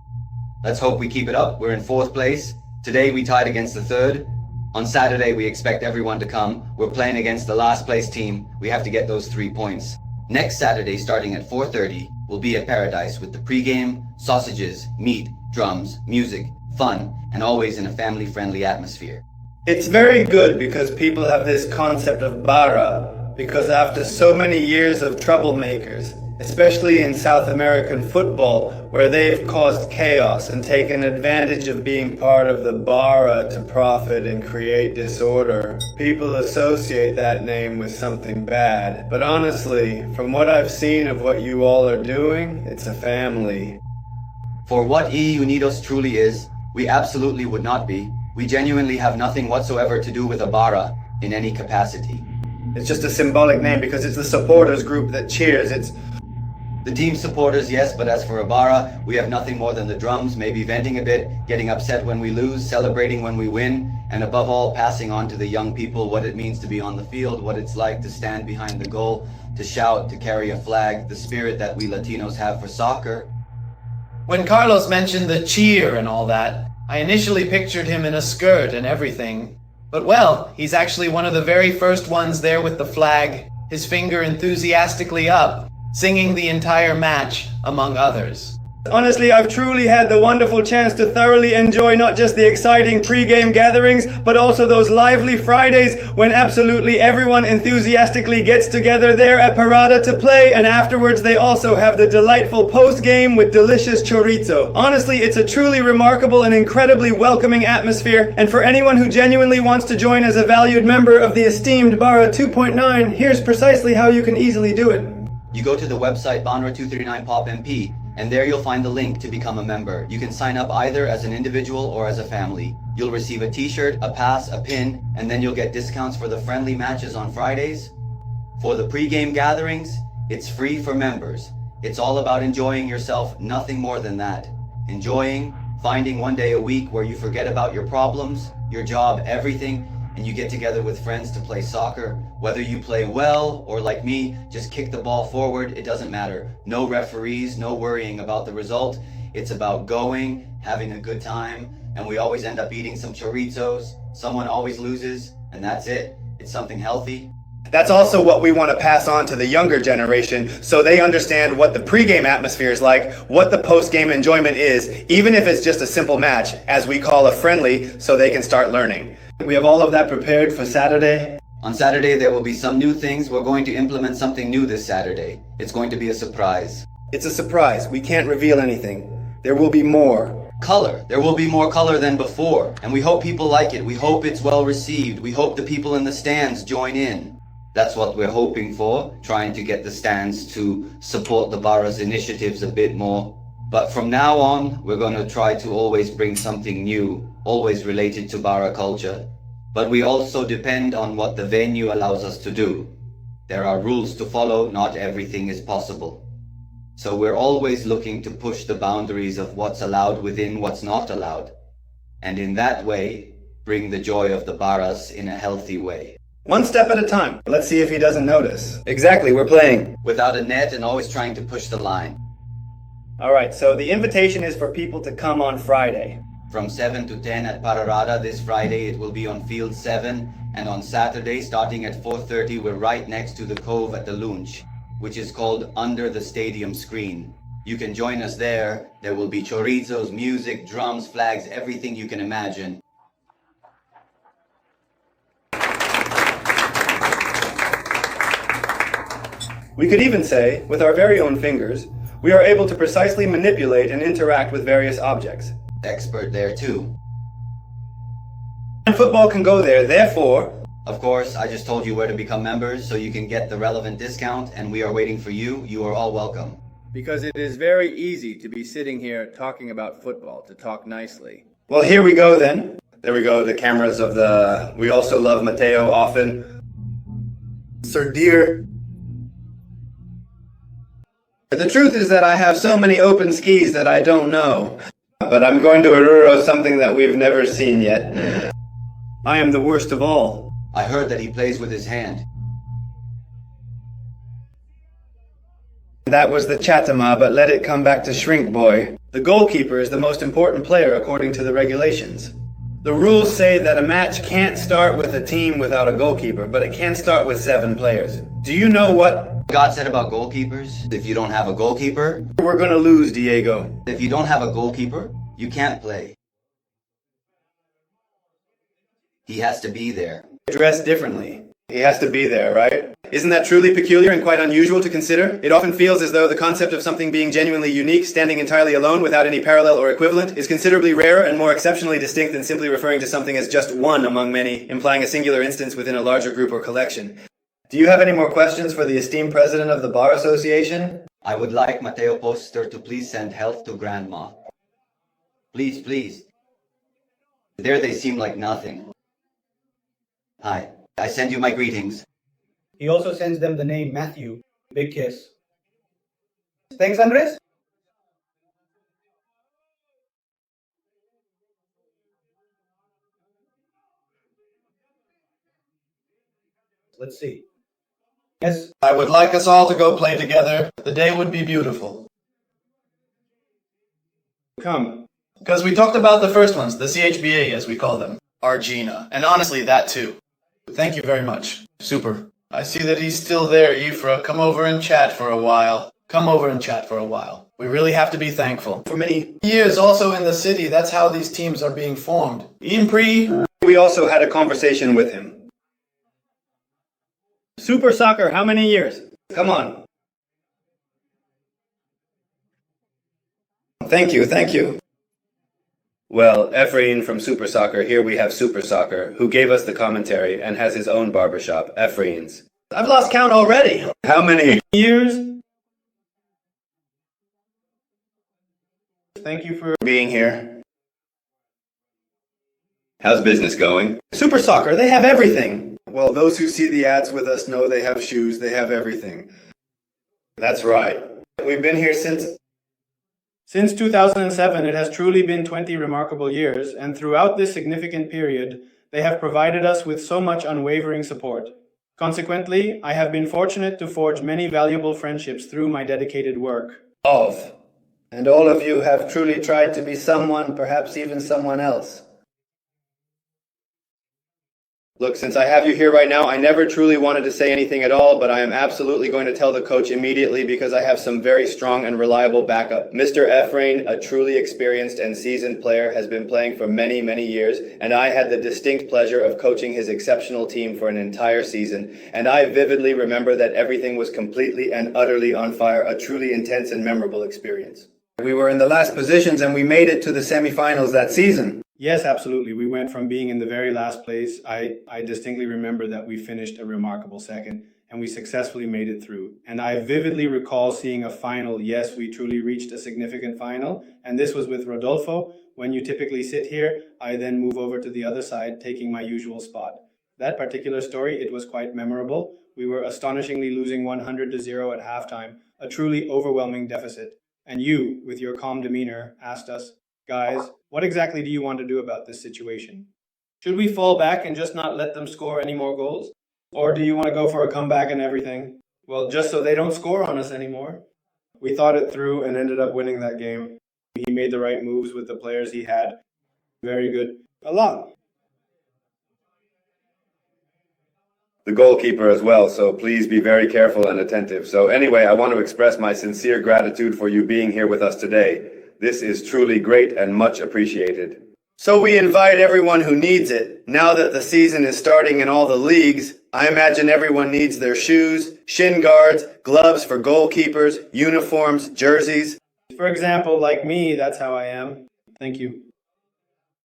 Let's hope we keep it up. We're in 4th place. Today we tied against the 3rd. On Saturday we expect everyone to come. We're playing against the last place team. We have to get those 3 points. Next Saturday, starting at 4:30, we'll be at Paradise with the pregame, sausages, meat, drums, music, fun, and always in a family-friendly atmosphere. It's very good because people have this concept of bara, because after so many years of troublemakers, especially in South American football, where they've caused chaos and taken advantage of being part of the bara to profit and create disorder, people associate that name with something bad. But honestly, from what I've seen of what you all are doing, it's a family. For what E Unidos truly is, we absolutely would not be. We genuinely have nothing whatsoever to do with a bara in any capacity. It's just a symbolic name because it's the supporters group that cheers. It's the team supporters, yes, but as for Ibarra, we have nothing more than the drums, maybe venting a bit, getting upset when we lose, celebrating when we win, and above all, passing on to the young people what it means to be on the field, what it's like to stand behind the goal, to shout, to carry a flag, the spirit that we Latinos have for soccer. When Carlos mentioned the cheer and all that, I initially pictured him in a skirt and everything. But well, he's actually one of the very first ones there with the flag, his finger enthusiastically up, singing the entire match, among others. Honestly, I've truly had the wonderful chance to thoroughly enjoy not just the exciting pre-game gatherings, but also those lively Fridays when absolutely everyone enthusiastically gets together there at Parada to play, and afterwards they also have the delightful post-game with delicious chorizo. Honestly, it's a truly remarkable and incredibly welcoming atmosphere, and for anyone who genuinely wants to join as a valued member of the esteemed Bara 2.9, here's precisely how you can easily do it. You go to the website Banra239PopMP, and there you'll find the link to become a member. You can sign up either as an individual or as a family. You'll receive a t-shirt, a pass, a pin, and then you'll get discounts for the friendly matches on Fridays. For the pre-game gatherings, it's free for members. It's all about enjoying yourself, nothing more than that. Enjoying, finding one day a week where you forget about your problems, your job, everything, and you get together with friends to play soccer. Whether you play well or like me, just kick the ball forward, it doesn't matter. No referees, no worrying about the result. It's about going, having a good time, and we always end up eating some chorizos. Someone always loses, and that's it. It's something healthy. That's also what we want to pass on to the younger generation, so they understand what the pregame atmosphere is like, what the postgame enjoyment is, even if it's just a simple match, as we call a friendly, so they can start learning. We have all of that prepared for Saturday. On Saturday, there will be some new things. We're going to implement something new this Saturday. It's going to be a surprise. It's a surprise. We can't reveal anything. There will be more. Color. There will be more color than before. And we hope people like it. We hope it's well received. We hope the people in the stands join in. That's what we're hoping for, trying to get the stands to support the Bara's initiatives a bit more. But from now on, we're going to try to always bring something new, always related to Bara culture. But we also depend on what the venue allows us to do. There are rules to follow, not everything is possible. So we're always looking to push the boundaries of what's allowed within what's not allowed. And in that way, bring the joy of the Baras in a healthy way. One step at a time. Let's see if he doesn't notice. Exactly, we're playing without a net and always trying to push the line. Alright, so the invitation is for people to come on Friday. From 7 to 10 at Pararada this Friday, it will be on Field 7. And on Saturday, starting at 4:30, we're right next to the cove at the Lunch, which is called Under the Stadium Screen. You can join us there. There will be chorizos, music, drums, flags, everything you can imagine. We could even say, with our very own fingers, we are able to precisely manipulate and interact with various objects. Expert there too. And football can go there, therefore... Of course, I just told you where to become members so you can get the relevant discount, and we are waiting for you. You are all welcome. Because it is very easy to be sitting here talking about football, to talk nicely. Well, here we go then. There we go, the cameras of the... We also love Mateo often. Sir Dear. The truth is that I have so many open skis that I don't know. But I'm going to Oruro something that we've never seen yet. I am the worst of all. I heard that he plays with his hand. That was the Chatama, but let it come back to Shrink Boy. The goalkeeper is the most important player according to the regulations. The rules say that a match can't start with a team without a goalkeeper, but it can start with 7 players. Do you know what God said about goalkeepers? If you don't have a goalkeeper, we're gonna lose, Diego? if you don't have a goalkeeper, you can't play. He has to be there. Dressed differently. He has to be there, right? Isn't that truly peculiar and quite unusual to consider? It often feels as though the concept of something being genuinely unique, standing entirely alone without any parallel or equivalent, is considerably rarer and more exceptionally distinct than simply referring to something as just one among many, implying a singular instance within a larger group or collection. Do you have any more questions for the esteemed president of the Bar Association? I would like Mateo Poster to please send health to Grandma. Please, please. There they seem like nothing. Hi, I send you my greetings. He also sends them the name Matthew. Big kiss. Thanks, Andres. Let's see. Yes. I would like us all to go play together. The day would be beautiful. Come. Because we talked about the first ones, the CHBA as we call them. Argina. And honestly, that too. Thank you very much. Super. I see that he's still there, Ifra. Come over and chat for a while. Come over and chat for a while. We really have to be thankful. For many years also in the city, that's how these teams are being formed. Impri. We also had a conversation with him. Super Soccer, how many years? Come on. Thank you, thank you. Well, Ephraim from Super Soccer, here we have Super Soccer, who gave us the commentary and has his own barbershop, Ephraim's. I've lost count already. How many years? Thank you for being here. How's business going? Super Soccer, they have everything. Well, those who see the ads with us know they have shoes, they have everything. That's right. We've been here Since 2007, it has truly been 20 remarkable years, and throughout this significant period, they have provided us with so much unwavering support. Consequently, I have been fortunate to forge many valuable friendships through my dedicated work. And all of you have truly tried to be someone, perhaps even someone else. Look, since I have you here right now, I never truly wanted to say anything at all, but I am absolutely going to tell the coach immediately because I have some very strong and reliable backup. Mr. Ephraim, a truly experienced and seasoned player, has been playing for many, many years, and I had the distinct pleasure of coaching his exceptional team for an entire season, and I vividly remember that everything was completely and utterly on fire, a truly intense and memorable experience. We were in the last positions and we made it to the semifinals that season. Yes, absolutely. We went from being in the very last place. I distinctly remember that we finished a remarkable second, and we successfully made it through. And I vividly recall seeing a final. Yes, we truly reached a significant final, and this was with Rodolfo. When you typically sit here, I then move over to the other side, taking my usual spot. That particular story, it was quite memorable. We were astonishingly losing 100-0 at halftime, a truly overwhelming deficit. And you, with your calm demeanor, asked us, "Guys, what exactly do you want to do about this situation? Should we fall back and just not let them score any more goals? Or do you want to go for a comeback and everything? Well, just so they don't score on us anymore." We thought it through and ended up winning that game. He made the right moves with the players he had. Very good. A lot. The goalkeeper as well, so please be very careful and attentive. So anyway, I want to express my sincere gratitude for you being here with us today. This is truly great and much appreciated. So we invite everyone who needs it. Now that the season is starting in all the leagues, I imagine everyone needs their shoes, shin guards, gloves for goalkeepers, uniforms, jerseys. For example, like me, that's how I am. Thank you.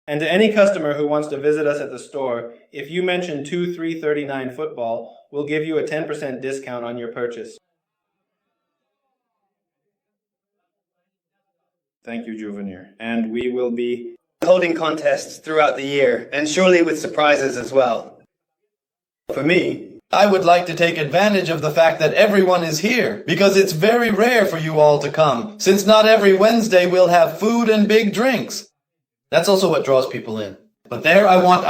And to any customer who wants to visit us at the store, if you mention 2339 football, we'll give you a 10% discount on your purchase. Thank you, Juvenir. And we will be holding contests throughout the year, and surely with surprises as well. For me, I would like to take advantage of the fact that everyone is here, because it's very rare for you all to come, since not every Wednesday we'll have food and big drinks. That's also what draws people in. But there I want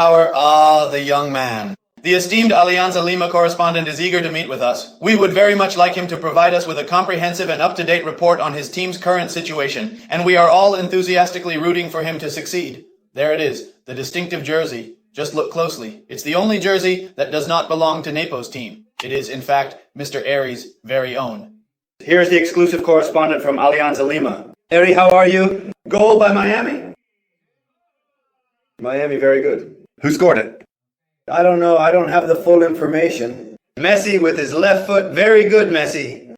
the young man, The esteemed Alianza Lima correspondent is eager to meet with us. We would very much like him to provide us with a comprehensive and up-to-date report on his team's current situation, and we are all enthusiastically rooting for him to succeed. There it is, the distinctive jersey. Just look closely. It's the only jersey that does not belong to Nepo's team. It is, in fact, Mr. Aries' very own. Here's the exclusive correspondent from Alianza Lima. Eri, how are you? Goal by Miami. Miami, very good. Who scored it? I don't know. I don't have the full information. Messi with his left foot. Very good, Messi.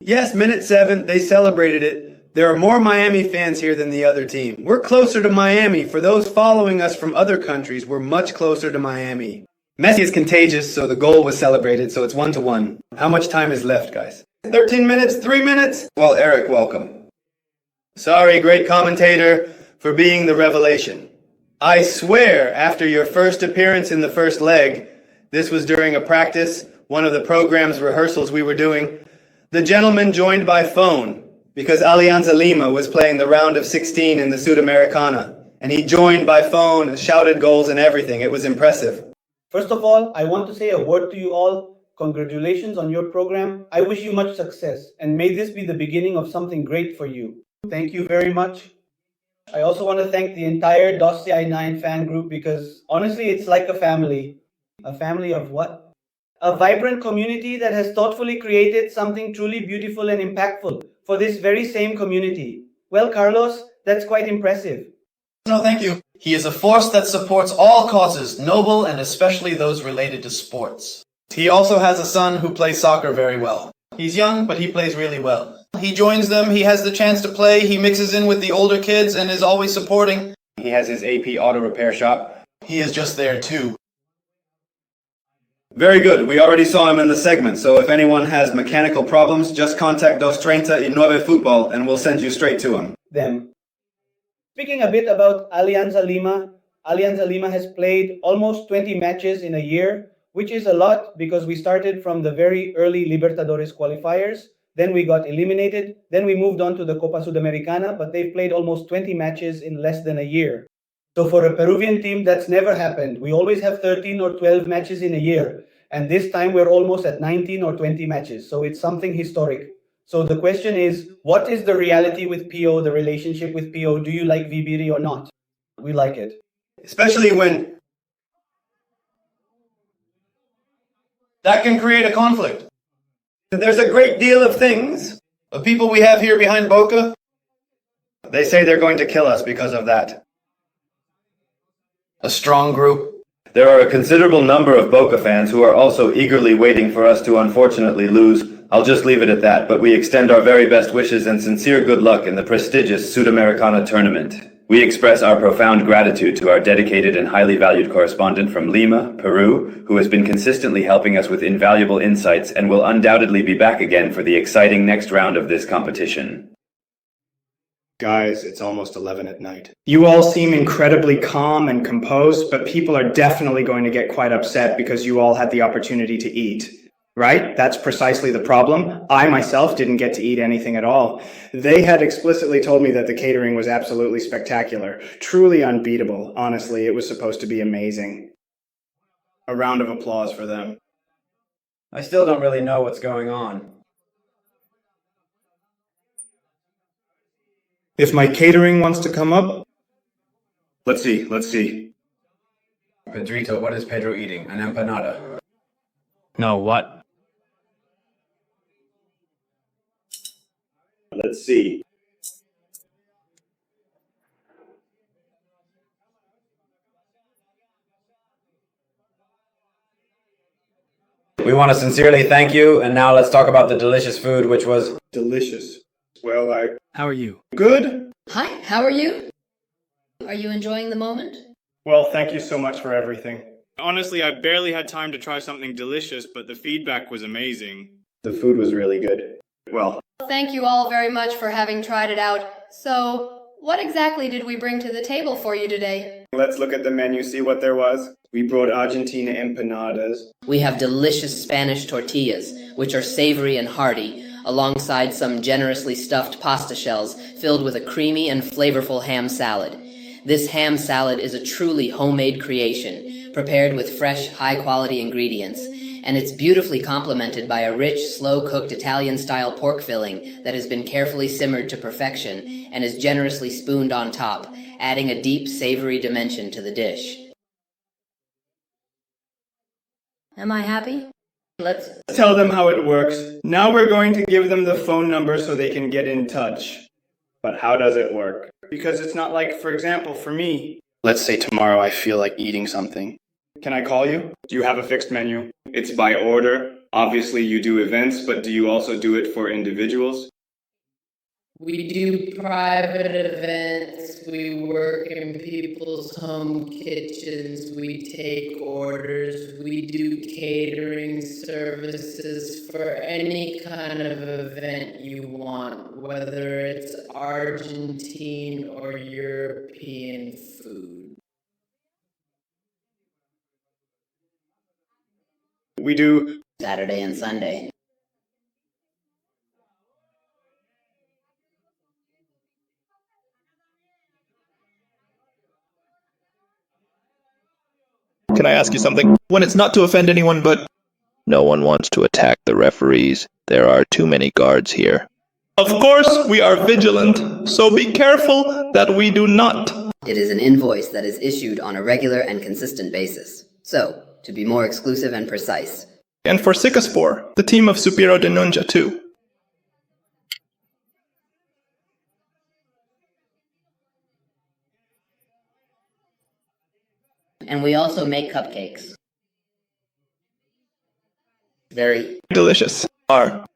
Yes, minute 7. They celebrated it. There are more Miami fans here than the other team. We're closer to Miami. For those following us from other countries, we're much closer to Miami. Messi is contagious, so the goal was celebrated, so it's 1-1. How much time is left, guys? 13 minutes? 3 minutes? Well, Eric, welcome. Sorry, great commentator, for being the revelation. I swear, after your first appearance in the first leg, this was during a practice, one of the program's rehearsals we were doing, the gentleman joined by phone, because Alianza Lima was playing the round of 16 in the Sudamericana, and he joined by phone and shouted goals and everything. It was impressive. First of all, I want to say a word to you all. Congratulations on your program. I wish you much success, and may this be the beginning of something great for you. Thank you very much. I also want to thank the entire DOSCI 9 fan group because honestly, it's like a family. A family of what? A vibrant community that has thoughtfully created something truly beautiful and impactful for this very same community. Well, Carlos, that's quite impressive. No, thank you. He is a force that supports all causes, noble and especially those related to sports. He also has a son who plays soccer very well. He's young, but he plays really well. He joins them, he has the chance to play, he mixes in with the older kids and is always supporting. He has his AP auto repair shop. He is just there too. Very good. We already saw him in the segment, so if anyone has mechanical problems, just contact 230 Football and we'll send you straight to him. Them. Speaking a bit about Alianza Lima has played almost 20 matches in a year, which is a lot because we started from the very early Libertadores qualifiers. Then we got eliminated. Then we moved on to the Copa Sudamericana, but they've played almost 20 matches in less than a year. So for a Peruvian team, that's never happened. We always have 13 or 12 matches in a year. And this time we're almost at 19 or 20 matches. So it's something historic. So the question is, what is the reality with PO, the relationship with PO? Do you like Vibiri or not? We like it. Especially when that can create a conflict. There's a great deal of things. The people we have here behind Boca, they say they're going to kill us because of that. A strong group. There are a considerable number of Boca fans who are also eagerly waiting for us to unfortunately lose. I'll just leave it at that, but we extend our very best wishes and sincere good luck in the prestigious Sudamericana tournament. We express our profound gratitude to our dedicated and highly valued correspondent from Lima, Peru, who has been consistently helping us with invaluable insights and will undoubtedly be back again for the exciting next round of this competition. Guys, it's almost 11 at night. You all seem incredibly calm and composed, but people are definitely going to get quite upset because you all had the opportunity to eat. Right? That's precisely the problem. I myself didn't get to eat anything at all. They had explicitly told me that the catering was absolutely spectacular, truly unbeatable. Honestly, it was supposed to be amazing. A round of applause for them. I still don't really know what's going on. If my catering wants to come up? Let's see. Pedrito, what is Pedro eating? An empanada? No, what? Let's see. We want to sincerely thank you, and now let's talk about the delicious food, which was delicious. Well, How are you? Good. Hi, how are you? Are you enjoying the moment? Well, thank you so much for everything. Honestly, I barely had time to try something delicious, but the feedback was amazing. The food was really good. Well, Thank you all very much for having tried it out. So, what exactly did we bring to the table for you today? Let's look at the menu, see what there was. We brought Argentina empanadas. We have delicious Spanish tortillas, which are savory and hearty, alongside some generously stuffed pasta shells filled with a creamy and flavorful ham salad. This ham salad is a truly homemade creation, prepared with fresh, high-quality ingredients, and it's beautifully complemented by a rich, slow-cooked Italian-style pork filling that has been carefully simmered to perfection and is generously spooned on top, adding a deep, savory dimension to the dish. Am I happy? Let's tell them how it works. Now we're going to give them the phone number so they can get in touch. But how does it work? Because it's not like, for example, for me. Let's say tomorrow I feel like eating something. Can I call you? Do you have a fixed menu? It's by order. Obviously you do events, but do you also do it for individuals? We do private events, we work in people's home kitchens, we take orders, we do catering services for any kind of event you want, whether it's Argentine or European food. We do Saturday and Sunday. Can I ask you something? When it's not to offend anyone, but no one wants to attack the referees. There are too many guards here. Of course, we are vigilant, so be careful that we do not. It is an invoice that is issued on a regular and consistent basis. So, to be more exclusive and precise. And for Sikaspor, the team of Supiro de Nunja too. And we also make cupcakes. Very delicious. Are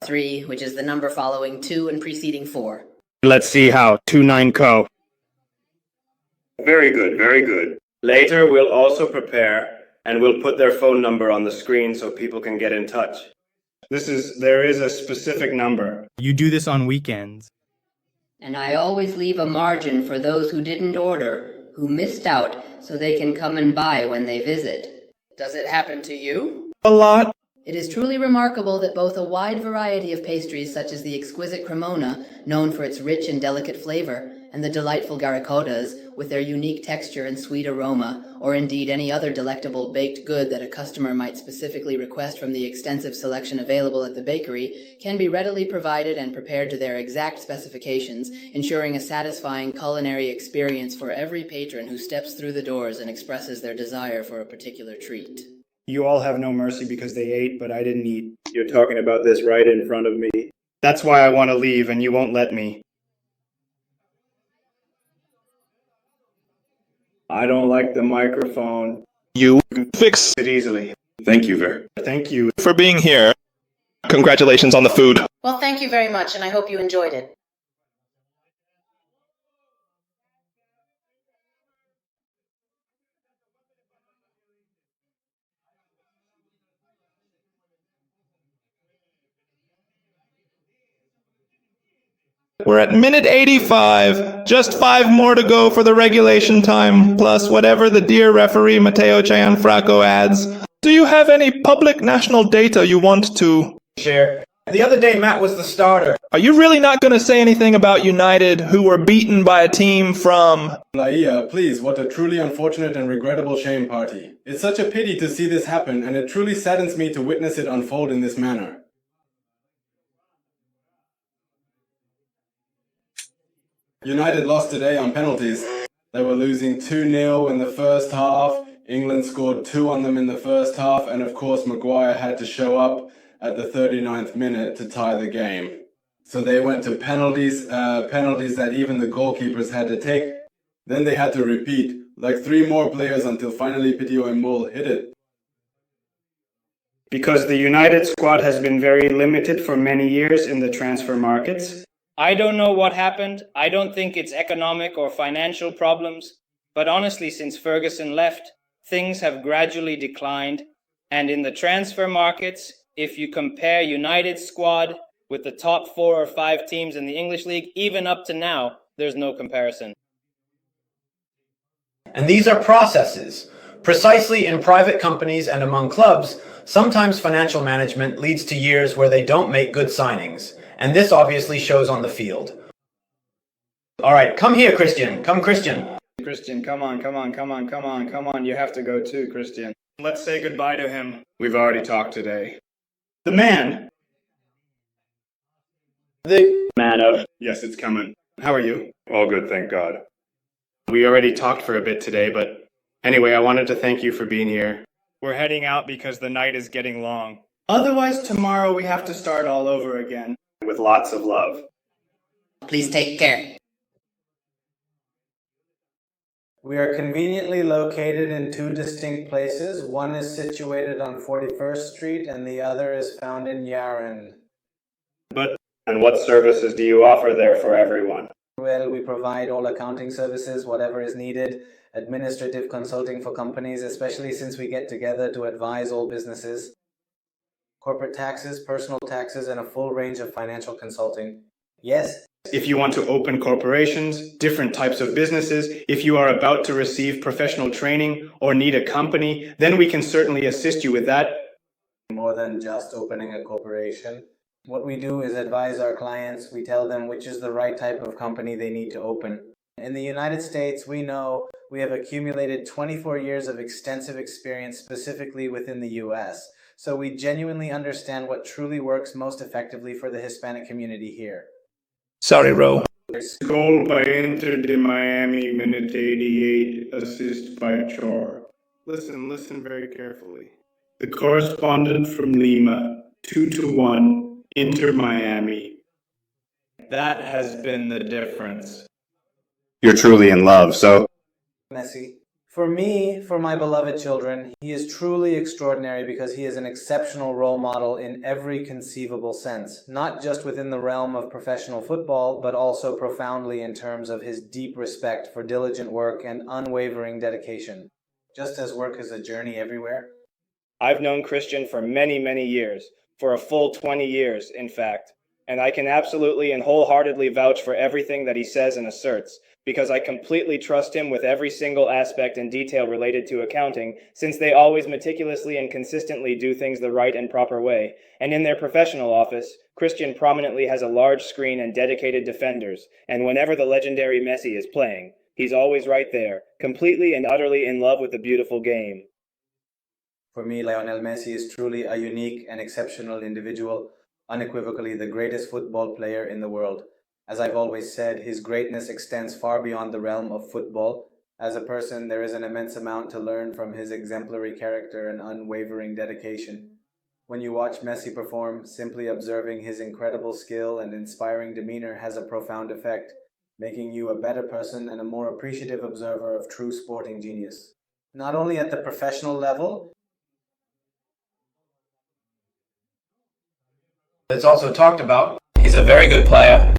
3, which is the number following 2 and preceding 4. Let's see how. 2-9 co. Very good, very good. Later we'll also prepare and we'll put their phone number on the screen so people can get in touch. There is a specific number. You do this on weekends. And I always leave a margin for those who didn't order, who missed out, so they can come and buy when they visit. Does it happen to you? A lot. It is truly remarkable that both a wide variety of pastries such as the exquisite cremona, known for its rich and delicate flavor, and the delightful garicotas, with their unique texture and sweet aroma, or indeed any other delectable baked good that a customer might specifically request from the extensive selection available at the bakery, can be readily provided and prepared to their exact specifications, ensuring a satisfying culinary experience for every patron who steps through the doors and expresses their desire for a particular treat. You all have no mercy because they ate, but I didn't eat. You're talking about this right in front of me. That's why I want to leave and you won't let me. I don't like the microphone. You fix it easily. Thank you, Ver. Thank you for being here. Congratulations on the food. Well, thank you very much, and I hope you enjoyed it. We're at minute 85. Just 5 more to go for the regulation time, plus whatever the dear referee Matteo Gianfranco adds. Do you have any public national data you want to share? The other day, Matt was the starter. Are you really not going to say anything about United, who were beaten by a team from... Laia, please, what a truly unfortunate and regrettable shame party. It's such a pity to see this happen, and it truly saddens me to witness it unfold in this manner. United lost today on penalties. They were losing 2-0 in the first half. England scored 2 on them in the first half, and of course Maguire had to show up at the 39th minute to tie the game. So they went to penalties that even the goalkeepers had to take. Then they had to repeat, like 3 more players until finally Pitio and Mull hit it. Because the United squad has been very limited for many years in the transfer markets. I don't know what happened. I don't think it's economic or financial problems. But honestly, since Ferguson left, things have gradually declined. And in the transfer markets, if you compare United's squad with the top 4 or 5 teams in the English League, even up to now, there's no comparison. And these are processes. Precisely in private companies and among clubs, sometimes financial management leads to years where they don't make good signings. And this obviously shows on the field. All right, come here, Christian. Come, Christian. Christian, come on, come on, come on, come on, come on. You have to go too, Christian. Let's say goodbye to him. We've already talked today. The man! The man of... Yes, it's coming. How are you? All good, thank God. We already talked for a bit today, but anyway, I wanted to thank you for being here. We're heading out because the night is getting long. Otherwise, tomorrow we have to start all over again. With lots of love. Please take care. We are conveniently located in two distinct places. One is situated on 41st Street and the other is found in Yaren. And what services do you offer there for everyone? Well, we provide all accounting services, whatever is needed, administrative consulting for companies, especially since we get together to advise all businesses, corporate taxes, personal taxes, and a full range of financial consulting. Yes. If you want to open corporations, different types of businesses, if you are about to receive professional training or need a company, then we can certainly assist you with that. More than just opening a corporation. What we do is advise our clients. We tell them which is the right type of company they need to open. In the United States, we know we have accumulated 24 years of extensive experience specifically within the US. So we genuinely understand what truly works most effectively for the Hispanic community here. Sorry, Ro. Goal by Inter de Miami, minute 88, assist by Chor. Listen very carefully. The correspondent from Lima, 2-1, Inter Miami. That has been the difference. You're truly in love, so... Messi. For me, for my beloved children, he is truly extraordinary because he is an exceptional role model in every conceivable sense, not just within the realm of professional football, but also profoundly in terms of his deep respect for diligent work and unwavering dedication. Just as work is a journey everywhere. I've known Christian for many, many years, for a full 20 years, in fact, and I can absolutely and wholeheartedly vouch for everything that he says and asserts, because I completely trust him with every single aspect and detail related to accounting, since they always meticulously and consistently do things the right and proper way. And in their professional office, Christian prominently has a large screen and dedicated defenders, and whenever the legendary Messi is playing, he's always right there, completely and utterly in love with the beautiful game. For me, Lionel Messi is truly a unique and exceptional individual, unequivocally the greatest football player in the world. As I've always said, his greatness extends far beyond the realm of football. As a person, there is an immense amount to learn from his exemplary character and unwavering dedication. When you watch Messi perform, simply observing his incredible skill and inspiring demeanor has a profound effect, making you a better person and a more appreciative observer of true sporting genius. Not only at the professional level, it's also talked about. He's a very good player.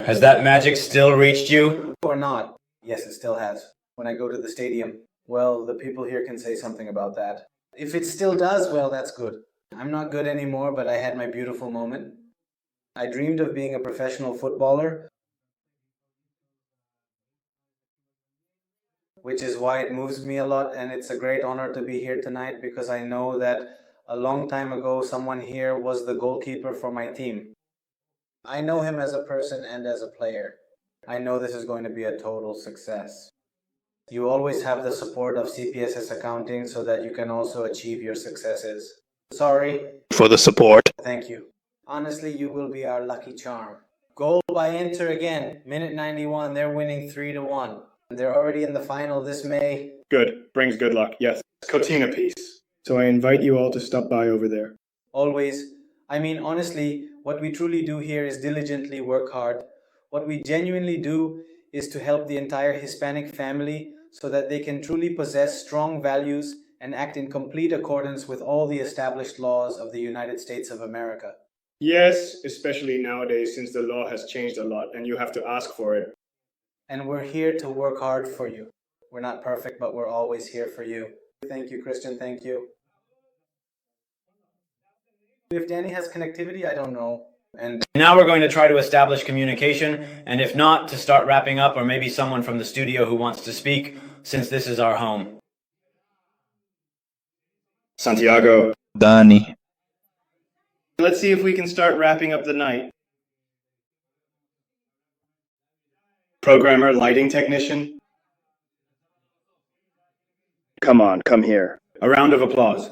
Has that magic still reached you? or not. Yes, it still has. When I go to the stadium, well, the people here can say something about that. If it still does, well, that's good. I'm not good anymore, but I had my beautiful moment. I dreamed of being a professional footballer, which is why it moves me a lot, and it's a great honor to be here tonight because I know that a long time ago someone here was the goalkeeper for my team. I know him as a person and as a player. I know this is going to be a total success. You always have the support of CPSS Accounting so that you can also achieve your successes. Sorry for the support. Thank you. Honestly, you will be our lucky charm. Goal by Inter again. Minute 91, they're winning 3-1. They're already in the final this May. Good. Brings good luck. Yes. Cotina piece. So I invite you all to stop by over there. Always. I mean, honestly, what we truly do here is diligently work hard. What we genuinely do is to help the entire Hispanic family so that they can truly possess strong values and act in complete accordance with all the established laws of the United States of America. Yes, especially nowadays since the law has changed a lot and you have to ask for it. And we're here to work hard for you. We're not perfect, but we're always here for you. Thank you, Christian. Thank you. If Danny has connectivity, I don't know. And now we're going to try to establish communication, and if not, to start wrapping up, or maybe someone from the studio who wants to speak, since this is our home. Santiago. Dani. Let's see if we can start wrapping up the night. Programmer, lighting technician? Come on, come here. A round of applause.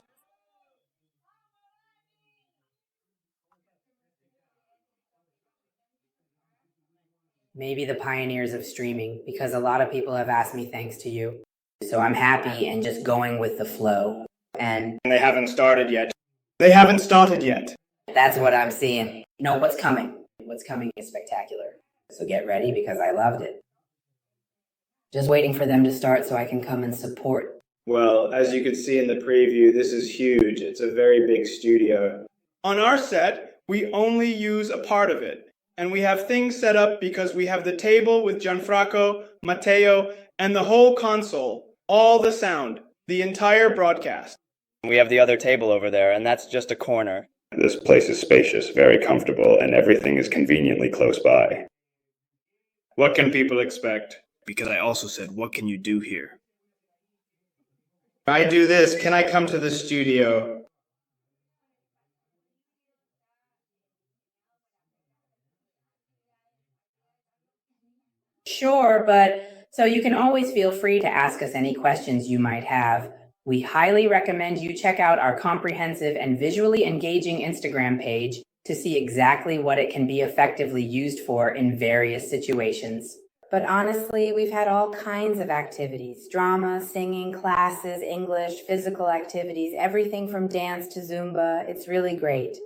Maybe the pioneers of streaming, because a lot of people have asked me thanks to you. So I'm happy and just going with the flow. And they haven't started yet. They haven't started yet. That's what I'm seeing. No, what's coming? What's coming is spectacular. So get ready because I loved it. Just waiting for them to start so I can come and support. Well, as you could see in the preview, this is huge. It's a very big studio. On our set, we only use a part of it. And we have things set up because we have the table with Gianfranco, Matteo, and the whole console. All the sound. The entire broadcast. We have the other table over there, and that's just a corner. This place is spacious, very comfortable, and everything is conveniently close by. What can people expect? Because I also said, what can you do here? If I do this, can I come to the studio? Sure, but so you can always feel free to ask us any questions you might have. We highly recommend you check out our comprehensive and visually engaging Instagram page to see exactly what it can be effectively used for in various situations. But honestly, we've had all kinds of activities: drama, singing, classes, English, physical activities, everything from dance to Zumba. It's really great.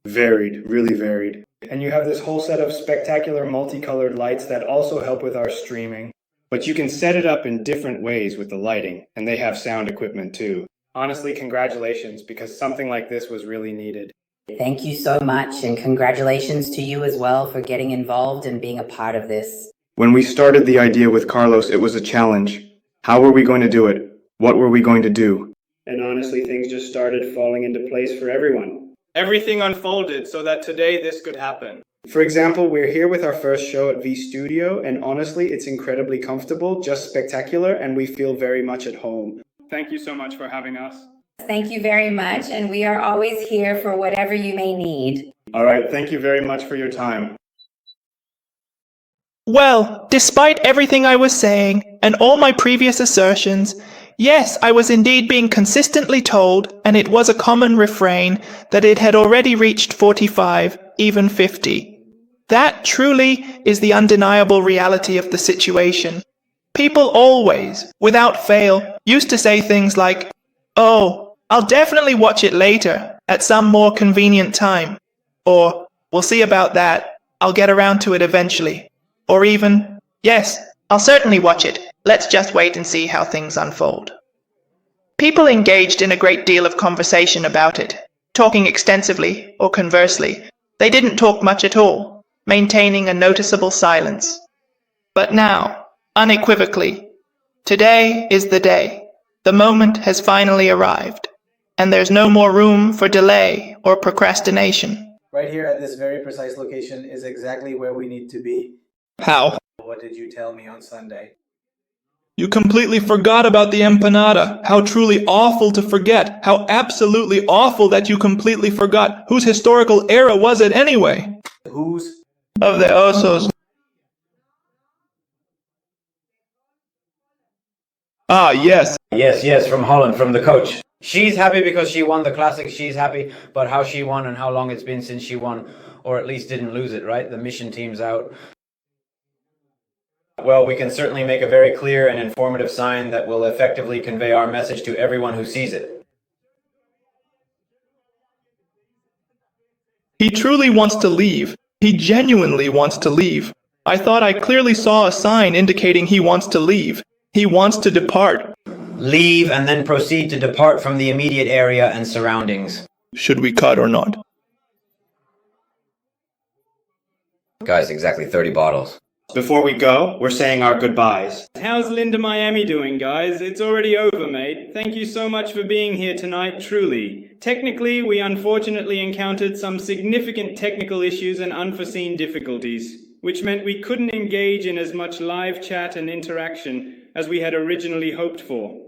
Varied, really varied. And you have this whole set of spectacular multicolored lights that also help with our streaming. But you can set it up in different ways with the lighting, and they have sound equipment too. Honestly, congratulations, because something like this was really needed. Thank you so much, and congratulations to you as well for getting involved and being a part of this. When we started the idea with Carlos, it was a challenge. How were we going to do it? What were we going to do? And honestly, things just started falling into place for everyone. Everything unfolded so that today this could happen. For example, we're here with our first show at V Studio, and honestly, it's incredibly comfortable, just spectacular, and we feel very much at home. Thank you so much for having us. Thank you very much, and we are always here for whatever you may need. All right, thank you very much for your time. Well, despite everything I was saying, and all my previous assertions, yes, I was indeed being consistently told, and it was a common refrain, that it had already reached 45, even 50. That truly is the undeniable reality of the situation. People always, without fail, used to say things like, "Oh, I'll definitely watch it later, at some more convenient time," or "We'll see about that, I'll get around to it eventually," or even, "Yes, I'll certainly watch it, let's just wait and see how things unfold." People engaged in a great deal of conversation about it, talking extensively, or conversely, they didn't talk much at all, maintaining a noticeable silence. But now, unequivocally, today is the day. The moment has finally arrived, and there's no more room for delay or procrastination. Right here at this very precise location is exactly where we need to be. How? What did you tell me on Sunday? You completely forgot about the empanada. How truly awful to forget. How absolutely awful that you completely forgot. Whose historical era was it anyway? Whose? Of the Osos. Ah, yes. Yes, from Holland, from the coach. She's happy because she won the classic. She's happy, but how she won and how long it's been since she won, or at least didn't lose it, right? The mission team's out. Well, we can certainly make a very clear and informative sign that will effectively convey our message to everyone who sees it. He truly wants to leave. He genuinely wants to leave. I thought I clearly saw a sign indicating he wants to leave. He wants to depart. Leave and then proceed to depart from the immediate area and surroundings. Should we cut or not? Guys, exactly 30 bottles. Before we go, we're saying our goodbyes. How's Linda Miami doing, guys? It's already over, mate. Thank you so much for being here tonight, truly. Technically, we unfortunately encountered some significant technical issues and unforeseen difficulties, which meant we couldn't engage in as much live chat and interaction as we had originally hoped for.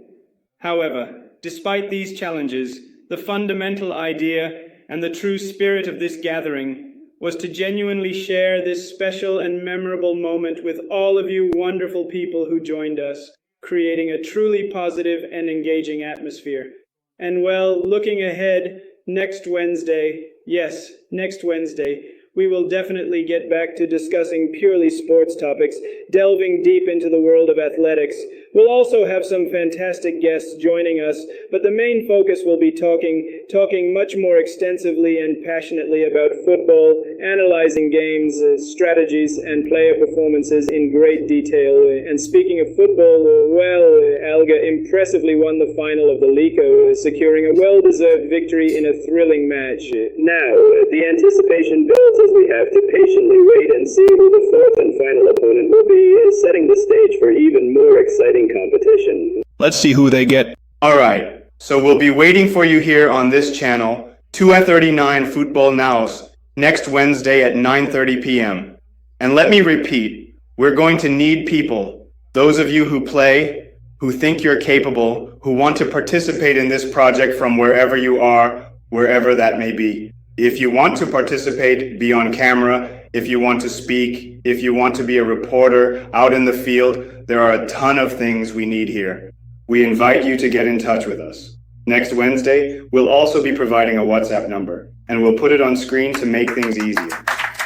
However, despite these challenges, the fundamental idea and the true spirit of this gathering was to genuinely share this special and memorable moment with all of you wonderful people who joined us, creating a truly positive and engaging atmosphere. And well, looking ahead, next Wednesday, yes, next Wednesday, we will definitely get back to discussing purely sports topics, delving deep into the world of athletics. We'll also have some fantastic guests joining us, but the main focus will be talking much more extensively and passionately about football, analyzing games, strategies, and player performances in great detail. And speaking of football, Alga impressively won the final of the Liga, securing a well-deserved victory in a thrilling match. Now, the anticipation builds as we have to patiently wait and see who the fourth and final opponent will be, setting the stage for even more exciting competition. Let's see who they get. Alright, so we'll be waiting for you here on this channel, 239 Football Nows, next Wednesday at 9:30 p.m. And let me repeat, we're going to need people, those of you who play, who think you're capable, who want to participate in this project from wherever you are, wherever that may be. If you want to participate, be on camera. If you want to speak, if you want to be a reporter out in the field, there are a ton of things we need here. We invite you to get in touch with us. Next Wednesday, we'll also be providing a WhatsApp number, and we'll put it on screen to make things easier.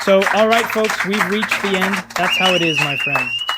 So, all right, folks, we've reached the end. That's how it is, my friends.